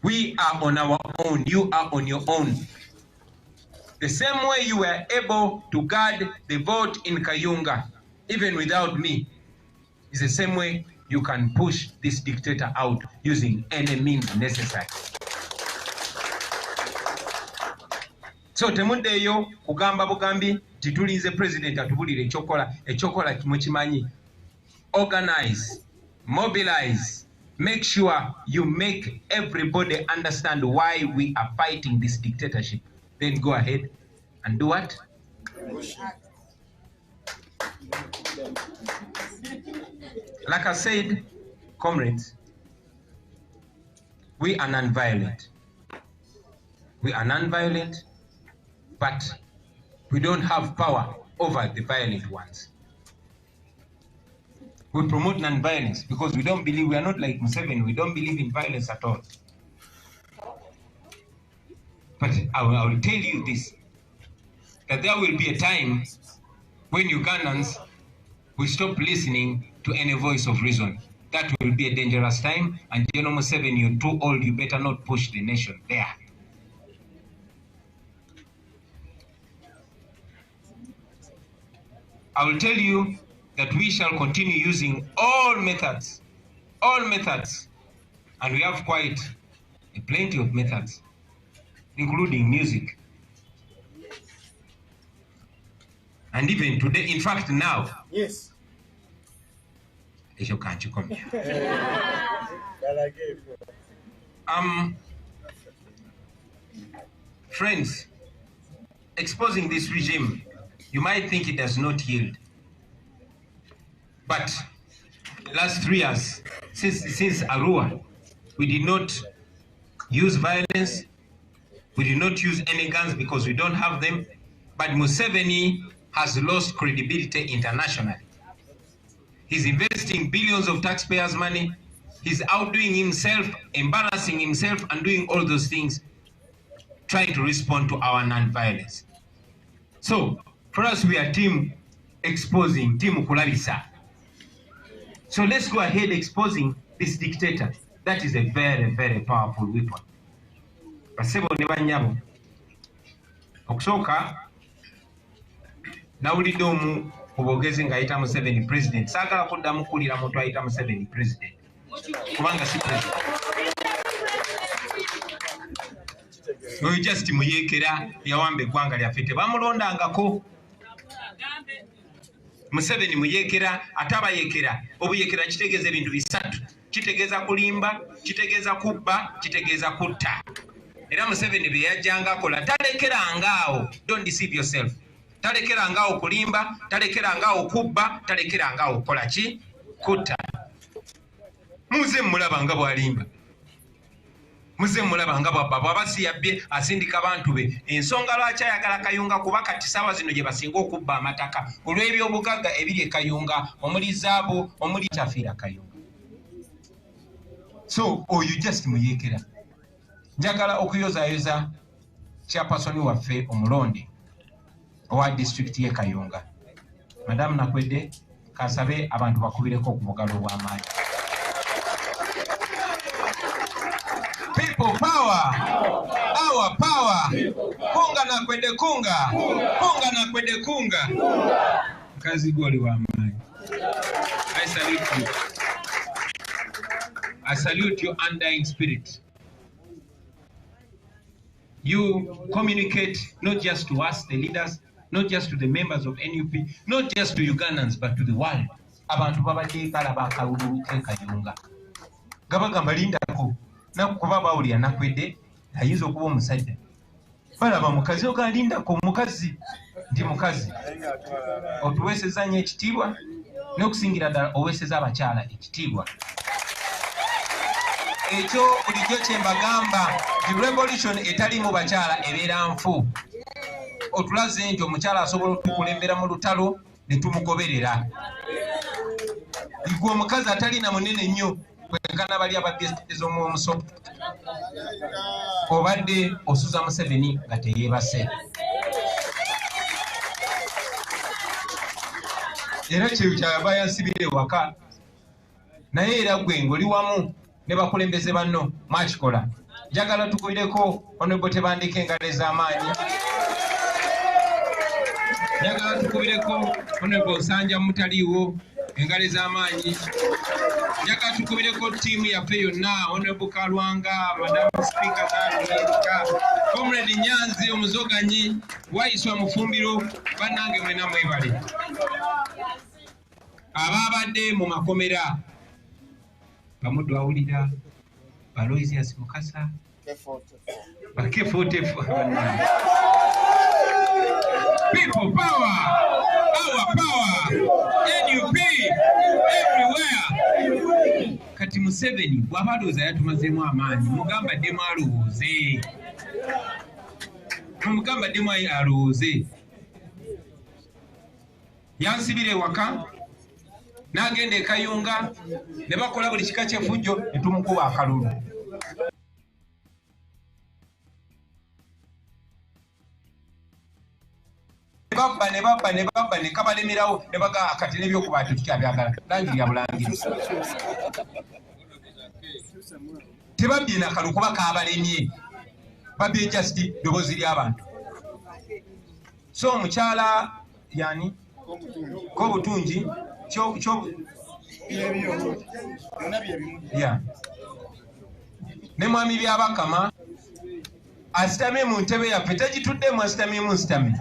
We are on our own. You are on your own. The same way you were able to guard the vote in Kayunga, even without me, is the same way you can push this dictator out using any means necessary. So temuddeyo kugamba bugambi titulinze president atubulire ekyokola mukimanyi. Organize, mobilize, make sure you make everybody understand why we are fighting this dictatorship. Then go ahead and do what? Like I said, comrades, we are non-violent. We are non-violent, but we don't have power over the violent ones. We promote non-violence because we don't believe, we are not like Museveni, we don't believe in violence at all. But I will tell you this, that there will be a time when Ugandans will stop listening to any voice of reason. That will be a dangerous time, and General Museveni, you're too old, you better not push the nation there. I will tell you that we shall continue using all methods, and we have quite plenty of methods, including music. And even today, in fact now, yes. Can't you come here? Friends, exposing this regime, you might think it does not yield. But last 3 years, since Arua, we did not use violence, we did not use any guns because we don't have them, but Museveni has lost credibility internationally. He's investing billions of taxpayers' money, he's outdoing himself, embarrassing himself, and doing all those things, trying to respond to our non-violence. So, for us, we are team exposing, team Kulabisa. So let's go ahead exposing this dictator. That is a very, very powerful weapon. Basebo ne banyabo. Okusoka nawulidde omu obogezi ng'ayita Museveni president. Saagala kuddamu kulira muntu ayita Museveni president. Kubanga si president. Oyo just muyeekera yawamba eggwanga lyaffe tebamulondangako. Museveni muyeekera ate abayeekera obuyeekera kitegeeza ebintu bisatu. Kitegeeza kulimba, kitegeeza kubba, kitegeeza kutta. Era Museveni bye yajjanga akola talekerangaawo. Don't deceive yourself. Talekerangaawo kulimba, talekerangaawo kubba, talekerangaawo kola ki? Kutta. Muze mulaba nga bwalimba. Muze mulaba nga bw'aba yabbye asindika abantu be. Ensonga lwaki ayagala Kayunga kuba kati ssaawa zino gye basinga okubba amataka olw'ebyobugagga ebiri e Kayunga, omuli zaabu, omuli kyafiira Kayunga. So oyo just muyeekera. Njagala okuyozaayoza chairperson waffe omulonde owa district ye Kayunga. Madamu Nakwedde kasabe abantu bakubireko ku bugalo bw'amaanyi. People power, our power. Kunga Nakwedde kunga, kunga Nakwedde kunga. Kazi goli wa amaanyi. I salute you. I salute your undying spirit. You communicate not just to us, the leaders, not just to the members of NUP, not just to Ugandans, but to the world. Abantu babadde kalaba akalulu ke Kayunga. Gabagamba lindako nakuba bawulira Nakwedde ayinza okuba omusajja. Balaba mukazi ogalindako mukazi ndi mukazi. Otuweeseza nnyo ekitiibwa n'okusingira ddala oweeseza abakyala ekitiibwa. Ekyo bulijjo kye mbagamba, the revolution etali mu bakyala ebeera nfu. Otulaze nti omukyala asobola okukulembera mu lutalo ne tumugoberera. Igwe omukazi atalina munene nnyo kwenkana bali ababyesitezo mu omuso. Obadde osuza Museveni nga teyeebase. Era kyeyo kyaba yansibire waka. Naye era gwe ng'oli wamu ne bakulembeze banno mwakikola. Njagala tukubireko Honorable Tebandike engalo ez'amaanyi. njagala tukubireko Honorable Nsanja Mutaliwo engalo ez'amaanyi. Njagala tukubireko ttiimu yaffe yonna, Honorable Kalwanga, Madam Speaker Zaalika, Comrade Nyanzi omuzoganyi, Waiswa Mufumbiro, bannange mwena mwebale. Abaabadde mu makomera Bamuddu Awulira, Aloysius Mukasa, Bakefotefu. People power, our power, NUP everywhere. Kati Museveni bw'abalooza yatumazeemu amaanyi, mugamba ddemu alowooze. Mugamba ddemu alowooze. Yansibira ewaka n'agenda e Kayunga ne bakola buli kika ky'effujjo ne tumukuba akalulu. Ne babba ne kabalemerawo ne baga kati n'ebyokubaati tukyabyagala langi ya bulangiri. Tebabbye nakalu kuba kaabalemye, babbye just ddoboozi ly'abantu. So omukyala yani Kobutungi ne mwami Byabakama asitamye mu ntebe yaffe, tegituddemu asitamiemu nsitame.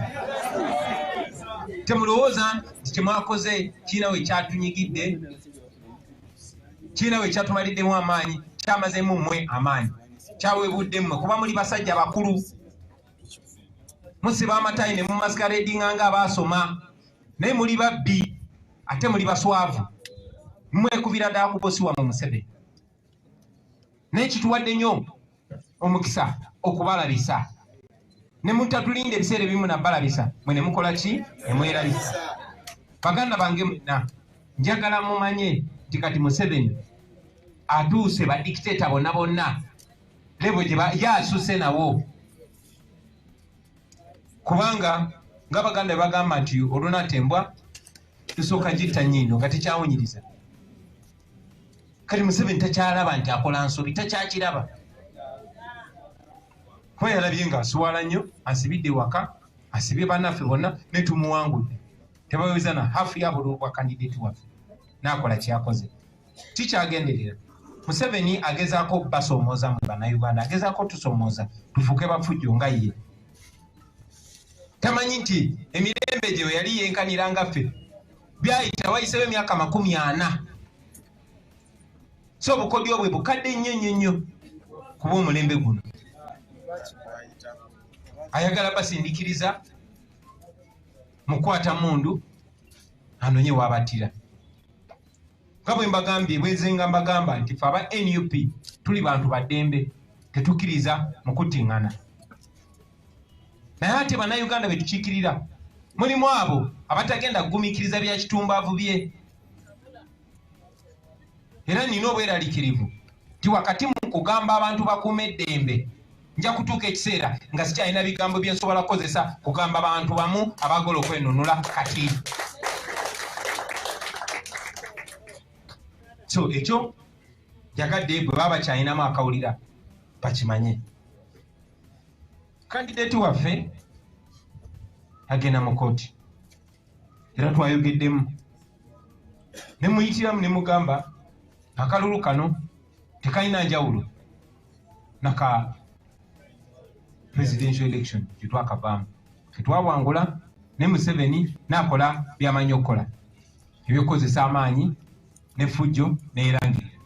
Temulowooza nti kyemwakoze kiina we kyatunyigidde, kiina we kyatumaliddemu amaanyi, kyamazeemu mmwe amaanyi, kyaweebudde mmwe kuba muli basajja bakulu. Musiba amatayi ne mumasikareedinga nga abaasoma, naye muli babbi ate muli baswavu. Mwekubira ddala ku bosi wammwe Museveni. Naye kituwadde nnyo omukisa okubalabisa. Ne mutatulinde ebiseera ebimu nabbalabisa, mwe ne mukola ki? Ne mwerabisa. Baganda bange mwenna, njagala mumanye nti kati Museveni atuuse badikiteeta bonna bonna lebo gye yaasuse nawo. Kubanga ng'Abaganda bagamba nti olunatembwa tusooka gitta nnyindo nga tekyawunyiriza. Kati Museveni takyalaba nti akola nsobi, takyakiraba. Kuba yalabye ng'asuwala nnyo, asibidde waka, asibye bannaffe bonna ne tumuwangudde. Tebaweza na hafu ya buli bwa kandidate waffe. N'akola kyakoze. Kikyagenderera. Museveni agezaako basoomooza mu Bannayuganda, agezaako tusoomooza tufuuke bafujjo nga ye. Tamanyi nti emirembe gye yali yenkanira nga ffe byayita wayiseewo emyaka 40. So obukodyo bwe bukadde nnyo kuba omulembe guno. Ayagala basindikiriza mukwata mundu anonye wabatira. Nga bwe mbagambye bwezenga mbagamba nti ffe aba NUP tuli bantu baddembe, tetukkiriza mu kuttiŋŋana. Naye ate Bannayuganda be tukiikirira mulimu abo abatagenda kugumiikiriza bya kitumbaavu bye. Era nina obweraliikirivu nti wakati mu kugamba abantu bakuuma eddembe, nja kutuuka ekiseera nga sikyalina bigambo bye nsobola kukozesa kugamba abantu bamu abaagala okwenunula kati. So ekyo jagadde bwe baba bakyalinamu akawulira bakimanye. Kandidate waffe agenda mu kooti era twayogeddemu ne muyitiramu ne mugamba akalulu kano tekalina njawulo naka presidential election gye twakavaamu. Tetwawangula ne Museveni n'akola by'amanyi okukola ebyokukozesa amaanyi n'effujjo n'erangirira.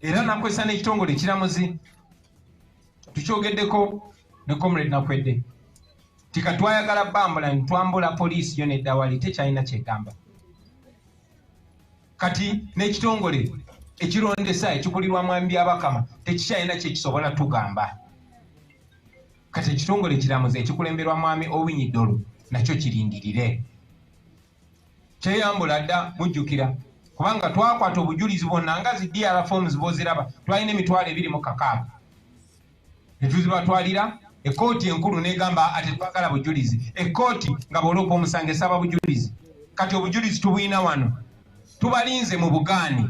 Era nakozesa n'ekitongole ekiramuzi tukyogeddeko ne Comrade Nakwedde tika twayagala bambula ntwambula poliisi yo nedda wali tekyalina kyegamba. Kati n'ekitongole ekirondesa ekikulirwa mwami Byabakama tekikyalina kyekisobola tugamba. Kati ekitongole ekiramuzi ekikulemberwa mwami Owinyi Dollo nakyo kirindirire. Kyeyambula dda mujjukira kubanga twakwata obujulizi bwonna nga zi DR forms boziraba twalina emitwalo 26. Netuzibatwalira ekooti enkulu negamba ate twagala bujulizi. Ekooti nga bwoloopa omusango esaba bujulizi. Kati obujulizi tubuyina wano. Tubalinze mu bugaani.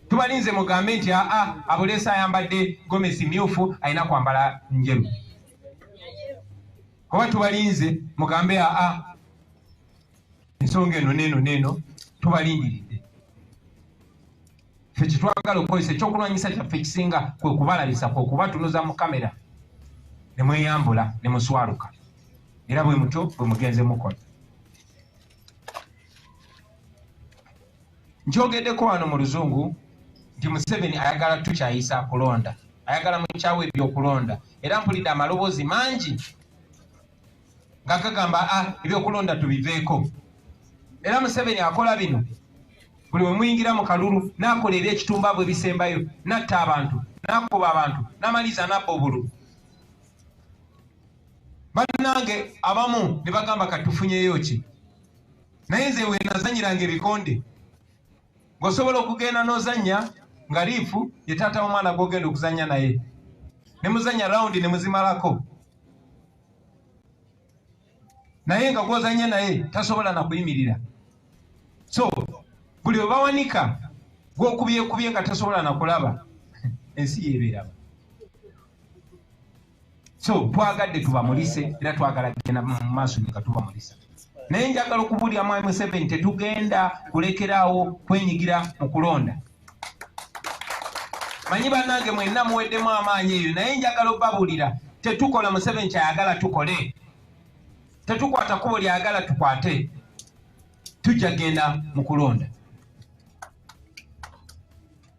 Tubalinze mugambe nti abuleesa ayambadde gomesi myufu alina kwambala njeru. kuba tubalinze mugambe ensonga eno neno tubalindiridde. Ffe kitwagala okukozesa ekyokulwanyisa kyaffe ekisinga kwe kubalabisa, kwe kubatunuza mu kamera ne mweyambula ne muswaluka, era bwe mutyo bwe mugenze mukola. Njogeddeko wano mu Luzungu nti Museveni ayagala tukyayisa kulonda, ayagala mu kyawe ebyokulonda, era mpulidde amaloboozi mangi nga gagamba ebyokulonda tubiveeko. Era Museveni akola bino buli we muyingira mu kalulu n'akola ebyekitumba bwe bisembayo, n'atta abantu, n'akuba abantu, n'amaliza n'abba obulu. Bannange abamu ne bagamba katufunyeyo ki, naye nze we nazanyiranga ebikonde. Ng'osobola okugenda n'ozannya nga liifu ye taata w'omwana gw'ogenda okuzannya naye, ne muzannya rawundi ne muzimalako, naye nga gw'ozannya naye tasobola na kuyimirira. So buli we bawanika gw'okubyekubye nga tasobola na kulaba, ensi yeebeeraba. So twagadde tubamulise, era twagala genda mu maaso nga tubamulisa. Naye njagala okubuulira Mwami Museveni tetugenda kulekeraawo kwenyigira mu kulonda. Manyi bannange mwenna muweddemu amaanyi eyo, naye njagala obbabuulira tetukola Museveni kyayagala tukole, tetukwata kkubo lyayagala tukwate. Tujja genda mu kulonda,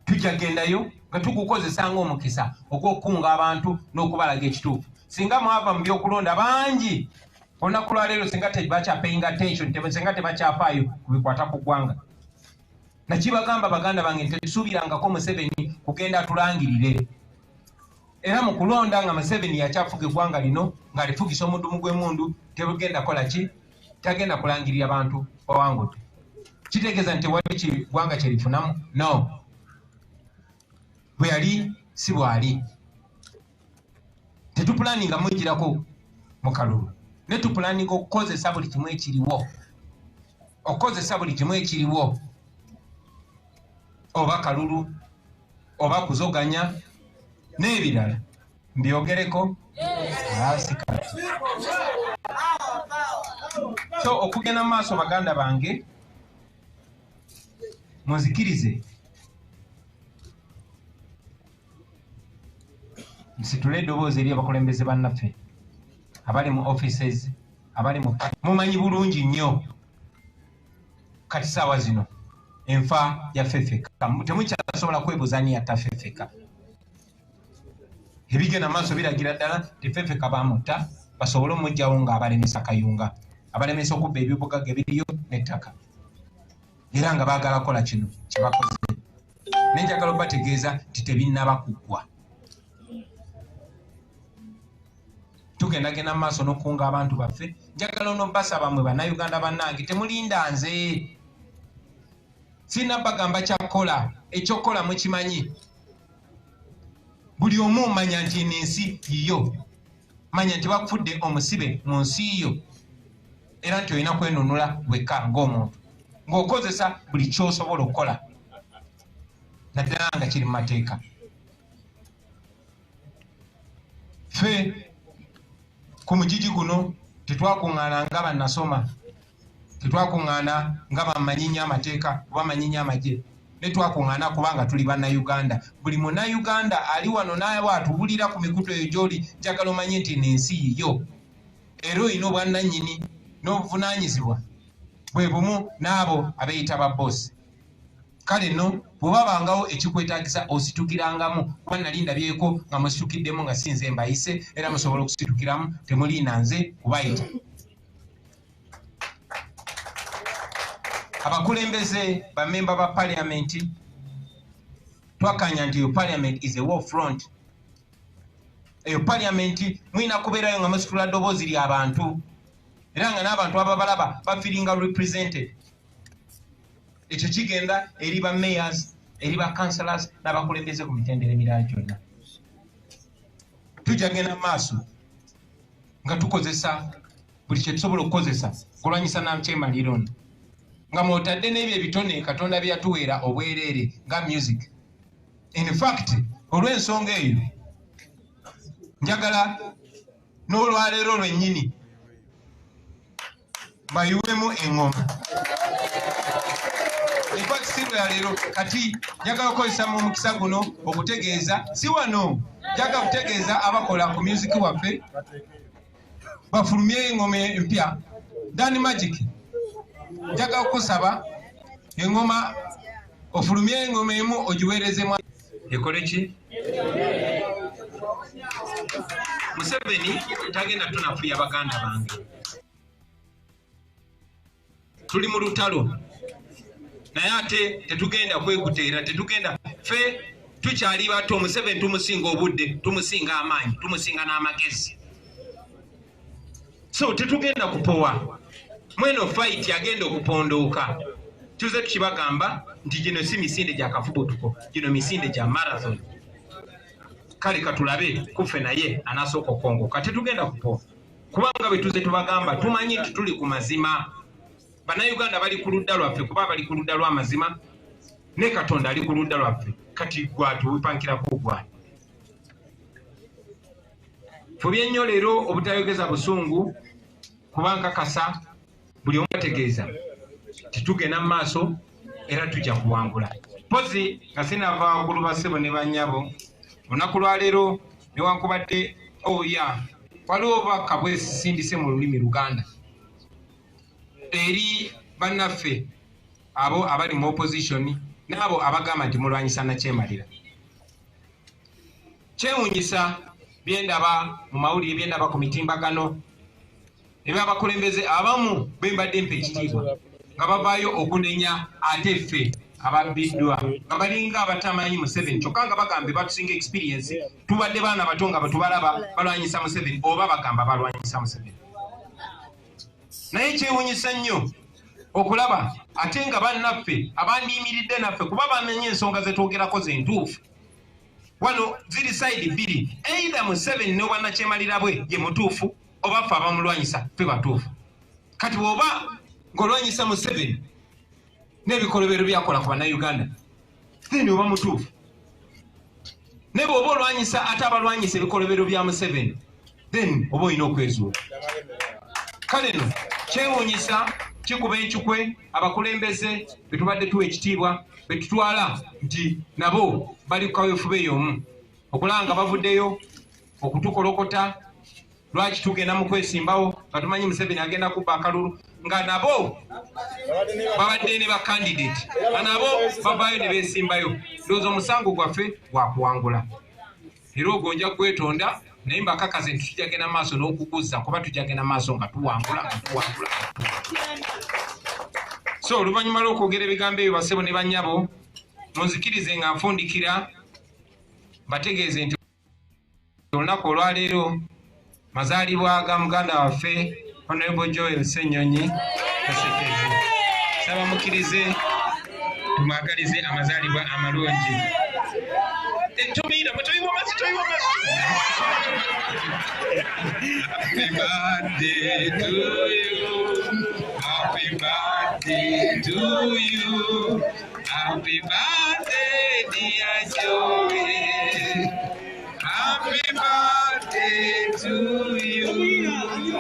tujja gendayo nga tugukozesa ng'omukisa ogw'okukunga abantu n'okubalaga ekituufu. Singa mwava mu byokulonda bangi olunaku lwa leero, singa tebakyapayinga attention, singa tebakyafaayo ku bikwata ku ggwanga. Nakibagamba baganda bange tetusuubirangako Museveni kugenda atulangirire. Era mu kulonda nga Museveni yakyafuga eggwanga lino ng'alifugisa omuddumu gw'emundu, tebugenda kola ki? Tagenda kulangirira abantu bawangudde. Kitegeeza nti wali kiggwanga kye lifunamu? No. Bwe yali si bwali. Tetupulaninga mwijirako mu kalulu, ne tupulaninga okukozesa buli kimu ekiriwo, okukozesa buli kimu ekiriwo, oba kalulu oba kuzoganya n'ebirala. Mbyogereko? So okugenda mu maaso baganda bange, munzikirize nsitule eddoboozi eri abakulembeze bannaffe abali mu offices, abali mumanyi bulungi nnyo kati saawa zino enfa ya Ffeffeka. Temukyasobola kwebuuza ani yatta Ffeffeka. Ebigenda maaso biragira ddala ti Ffeffeka bamutta basobole omugyawo ng'abalemesa kayunga, abalemesa okubba ebibugaga ebiriyo n'ettaka, era nga baagala kola kino kye bakoze. Nenjagala obategeeza ti tebinnaba kuggwa. Tugendagenda mu maaso n'okukunga abantu baffe. Njagala onobasaba mmwe bannayuganda bannange, temulinda nze. Sirina bagamba kyakukola, ekyokukola mukimanyi. Buli omu manya nti ensi yiyo, manya nti bakufudde omusibe mu nsi yo, era nti olina kwenunula wekka ng'omuntu, ng'okozesa buli ky'osobola okukola, naddala nga kiri mu mateeka. Ffe ku mugigi guno tetwakuŋŋaana nga bannasoma, tetwakuŋŋaana nga bamanyi nnyo amateeka oba manyi nnyo amagye, ne twakuŋŋaana kubanga tuli bannayuganda. Buli munnayuganda ali wano n'aba atubulira ku mikutu eyo gy'oli, njagala omanye nti n'ensi yiyo, era olina obwannannyini n'obuvunaanyizibwa bwe bumu n'abo abeeyita ba boosi. Kale nno bwe babangawo ekikwetaagisa ositukirangamu, kuba nali ndabyeko nga musitukiddemu nga si nze mbayise, era musobola okusitukiramu, temuliina nze kubayita. Abakulembeze bammemba ba paliamenti twakanya nti eyo paliamenti is a war front. Eyo paliamenti mwina kubeerayo nga musitula ddoboozi ly'abantu, era nga n'abantu ababalaba bafiringa represented. Ekyo kigenda eri ba mayors, eri ba councillors n'abakulembeze ku mitendera emirala gyonna. Tujja genda maaso nga tukozesa buli kye tusobola okukozesa kulwanyisa n'akyemalira ono, nga mwotadde n'ebyo ebitone Katonda bye yatuweera obwereere nga music. In fact olw'ensonga eyo njagala n'olwaleero lwennyini bayiwemu eŋŋoma. Ekwakisibwa ya leero kati njagala okukozesa mu mukisa guno okutegeeza si wano njagala kutegeeza abakola ku music waffe bafulumye eŋŋoma empya Dani Magic njagala okusaba eŋŋoma ofulumye eŋŋoma emu ogiweerezemu ekole ki Museveni tagenda tunafuya baganda bange tuli mu lutalo naye ate tetugenda kwekuteera tetugenda fe tukyali bato Museveni tumusinga obudde tumusinga amaanyi tumusinga n'amagezi so tetugenda kupowa mweno fight agenda okupondooka tuze tukibagamba nti gino si misinde gya kafubutuko gino misinde gya marathon kale katulabe kufe naye anasooka okwongoka tetugenda kupowa kubanga bwe tuze tubagamba tumanyi nti tuli ku mazima Bannayuganda bali ku ludda lwaffe kuba bali ku ludda lw'amazima ne Katonda ali ku ludda lwaffe kati gwatuwipankirako gwani fubye nnyo leero obutayogeza busungu kubanga kasa buli omu ategeeza titugenda mu maaso era tujja kuwangula pozi nga sinava waggulu basebo ne bannyabo olunaku lwaleero newankubadde oya waliwo obubaka bwesisindise mu lulimi Luganda eri bannaffe abo abali mu opposition n'abo abagamba nti mulwanyisa nakyemalira kyewuunyisa byendaba mu mawulire byendaba ku mitimbagano ebyabakulembeze abamu bembadde mpa ekitiibwa nga bavaayo okunenya ate ffe ababbiddwa nga balinga abatamanyi Museveni kyokka nga bagambe batusinga experience tubadde baana bato nga betubalaba balwanyisa Museveni oba bagamba balwanyisa Museveni naye kyewuunyisa nnyo okulaba ate nga bannaffe abandiyimiridde naffe kuba bamenye ensonga zetwogerako zentuufu wano ziri sayidi bbiri eitha Museveni ne bwannakyemalira bwe ye mutuufu oba ffe abamulwanyisa ffe batuufu kati bw'oba ng'olwanyisa Museveni n'ebikolobero byakola ku bannayuganda then oba mutuufu ne bw'oba olwanyisa ate abalwanyisa ebikolobero bya Museveni then oba olina okwezuula kale no kyewuunyisa kikuba enkikwe abakulembeze betubadde tuwa ekitiibwa betutwala nti nabo bali ku kaweefube y'omu okulanga bavuddeyo okutukolokota lwaki tugenda mu kwesimbawo nga tumanyi Museveni agenda kubba akalulu nga nabo babadde ne bakandidate nga nabo bavaayo ne beesimbayo ndowooza omusango gwaffe gwakuwangula era ogwo nja kwetonda naye mbakakaze nti tujagenda maaso n'okuguza kuba tujagenda maaso nga tuwangula so oluvannyuma lw'okwogera ebigambo ebyo basebo ne bannyabo munzikirize nga nfundikira bategeeze nti olunaku olwaleero mazaalibwa ga muganda waffe Honorable Joel Ssenyonyi Kasekezi saba mukkirize tumwagalize amazaalibwa amalungi Happy birthday to you. Happy birthday to you. Happy birthday, dear Joey. Happy birthday to you.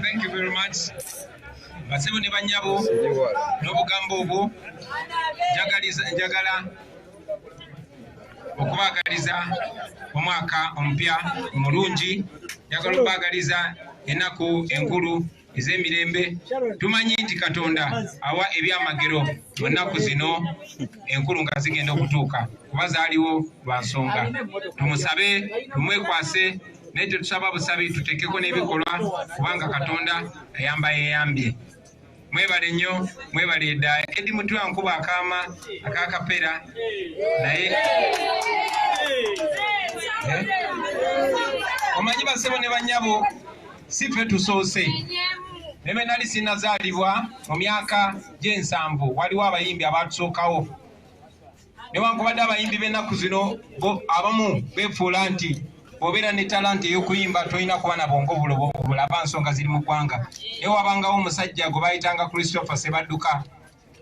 Thank you very much. Basebo ne bannyabo n'obugambo obwo njagala okubaagaliza omwaka omupya omulungi njagala okubaagaliza ennaku enkulu ez'emirembe tumanyi nti Katonda awa ebyamagero mu nnaku zino enkulu nga zigenda okutuuka kuba zaaliwo lwa nsonga tumusabe tumwekwase naye tetusaba busabi tutekeko n'ebikolwa kubanga Katonda ayamba yeeyambye mwebale nnyo mwebale edda edi mutwe nkuba akaama akakapera naye omanyi basebo ne bannyabo si ffe tusoose neme nali sinazaalibwa mu myaka gy'ensanvu waliwo abayimbi abatusookawo newankubadde abayimbi b'ennaku zino abamu beefuula nti bw'obeera ne talanta ey'okuyimba tolina kuba na bwongo bulaba nsonga ziri mu ggwanga naye wabangawo omusajja gwe baayitanga Christopher Sebadduka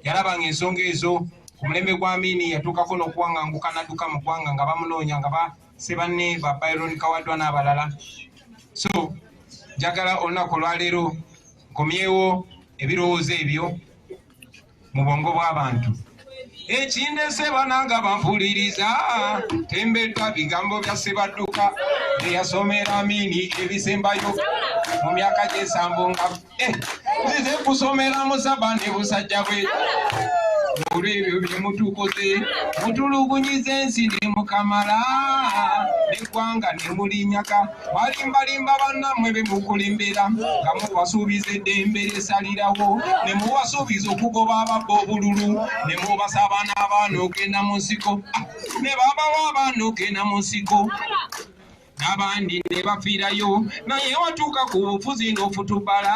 yalabanga ensonga ezo ku mulembe gwa Amini yatuukako n'okuwanganguka n'adduka mu ggwanga nga bamunoonya nga basebanne ba Byron Kawadwa n'abalala So njagala olunaku olwaleero nkomyewo ebirowoozo ebyo mu bwongo bw'abantu. Ekindese bananga bampuliriza tembedda bigambo bya Ssebadduka eyasomera amini ebisembayo mu myaka gy'ensambo nga nzize kusomera musaba ne busajja bwe olw'ebyo bye mutukoze mutulugunyiza ensi ne mukamala n'eggwanga ne mulinyaka balimbalimba bannammwe be mukulembera nga mubasuubiza eddembe lyesalirawo ne mubasuubiza okugoba ababba obululu ne mubasaba n'abaana ogenda mu nsiko ne babawa abaana ogenda mu nsiko n'abandi ne bafiirayo naye watuuka ku bufuzi n'ofutubala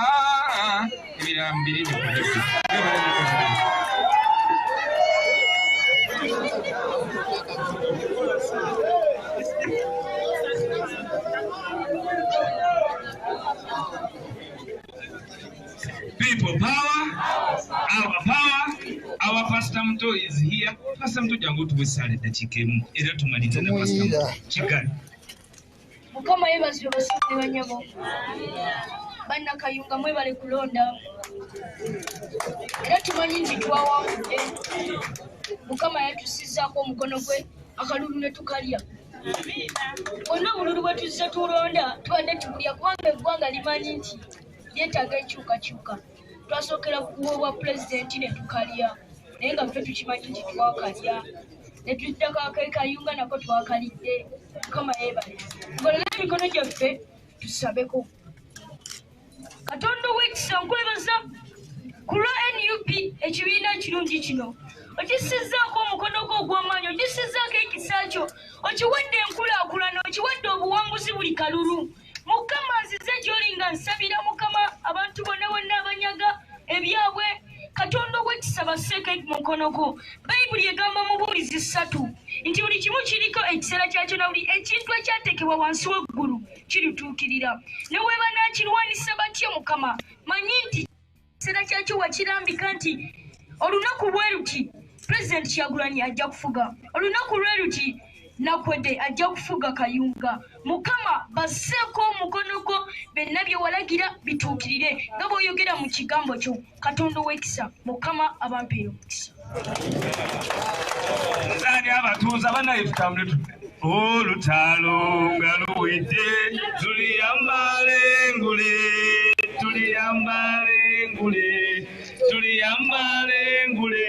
ebirala mbiri People power, our power, our Pastor Mto is here. Pastor Mto jangu tuwesale dakikemu era tumaliza na Pastor Mto. Chikani. Mukama yebaziwe basinde banyabo. Banna Kayunga mwebale kulonda. Era tumanyi nti twawangudde. Mukama yatusizzaako omukono gwe akalulu ne tukalya. Bonna obululu bwe tuzze tulonda tubadde tubulya kubanga eggwanga limanyi nti yeetaaga enkyukakyuka. Twasookera ku kuwa obwa pulezidenti ne tukalya naye nga ffe tukimanyi nti twakalya ne tuddako ak'e Kayunga nako twakalidde. Mukama yeebale ngolera emikono gyaffe tusabeko. Katonda ow'ekisa nkwebaza ku lwa NUP ekibiina ekirungi kino okisizzaako omukono gwo ogw'amaanyi okisizzaako ekisa kyo okiwadde enkulaakulana okiwadde obuwanguzi buli kalulu. Mukama nzize gy'oli nga nsabira Mukama abantu bonna bonna abanyaga ebyabwe Katonda ow'ekisa basseeko mu mukono gwo. Bayibuli egamba mu Buulizi 3 nti buli kimu kiriko ekiseera kyakyo na buli ekintu ekyateekebwa wansi w'eggulu kirituukirira. Ne bwe banaakirwanisa batya Mukama manyi nti ekiseera kyakyo wakirambika nti olunaku bwe luti Pulezidenti Kyagulanyi ajja kufuga. Olunaku lwe luti Nakwedde ajja kufuga Kayunga. Mukama basseeko omukono gwo byonna bye walagira bituukirire nga bw'oyogera mu kigambo kyo. Katonda ow'ekisa Mukama abampeera omukisa. Nzali abatuuza banaye tutambule olutalo nga luwedde tuliyambale engule tuliyambale engule tuliyambale engule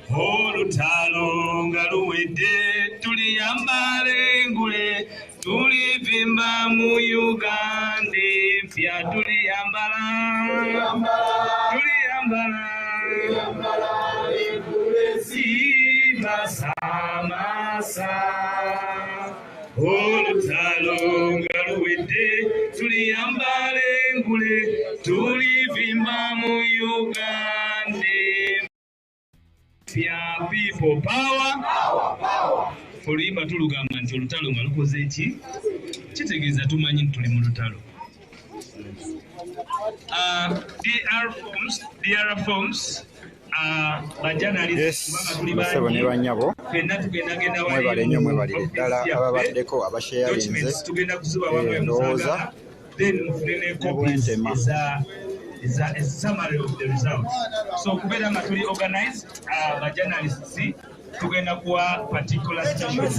olutalo nga luwedde tuliyambale engule tulivimba mu Uganda empya tuliyambala engule simasamasa olutalo nga luwedde tuliyambala engule tulivimba mu Uganda empya. People power. Oluyimba tulugamba nti olutalo nga lukoze eki kitegeeza tumanyi nti tuli mu lutalo. DR forms mwebale nnyo mwebalire ddala ababaddeko abasheyalinze endowooza n'obwentema. is a summary of the results. So kubera nga tuli organized, journalists tugenda kuwa particular station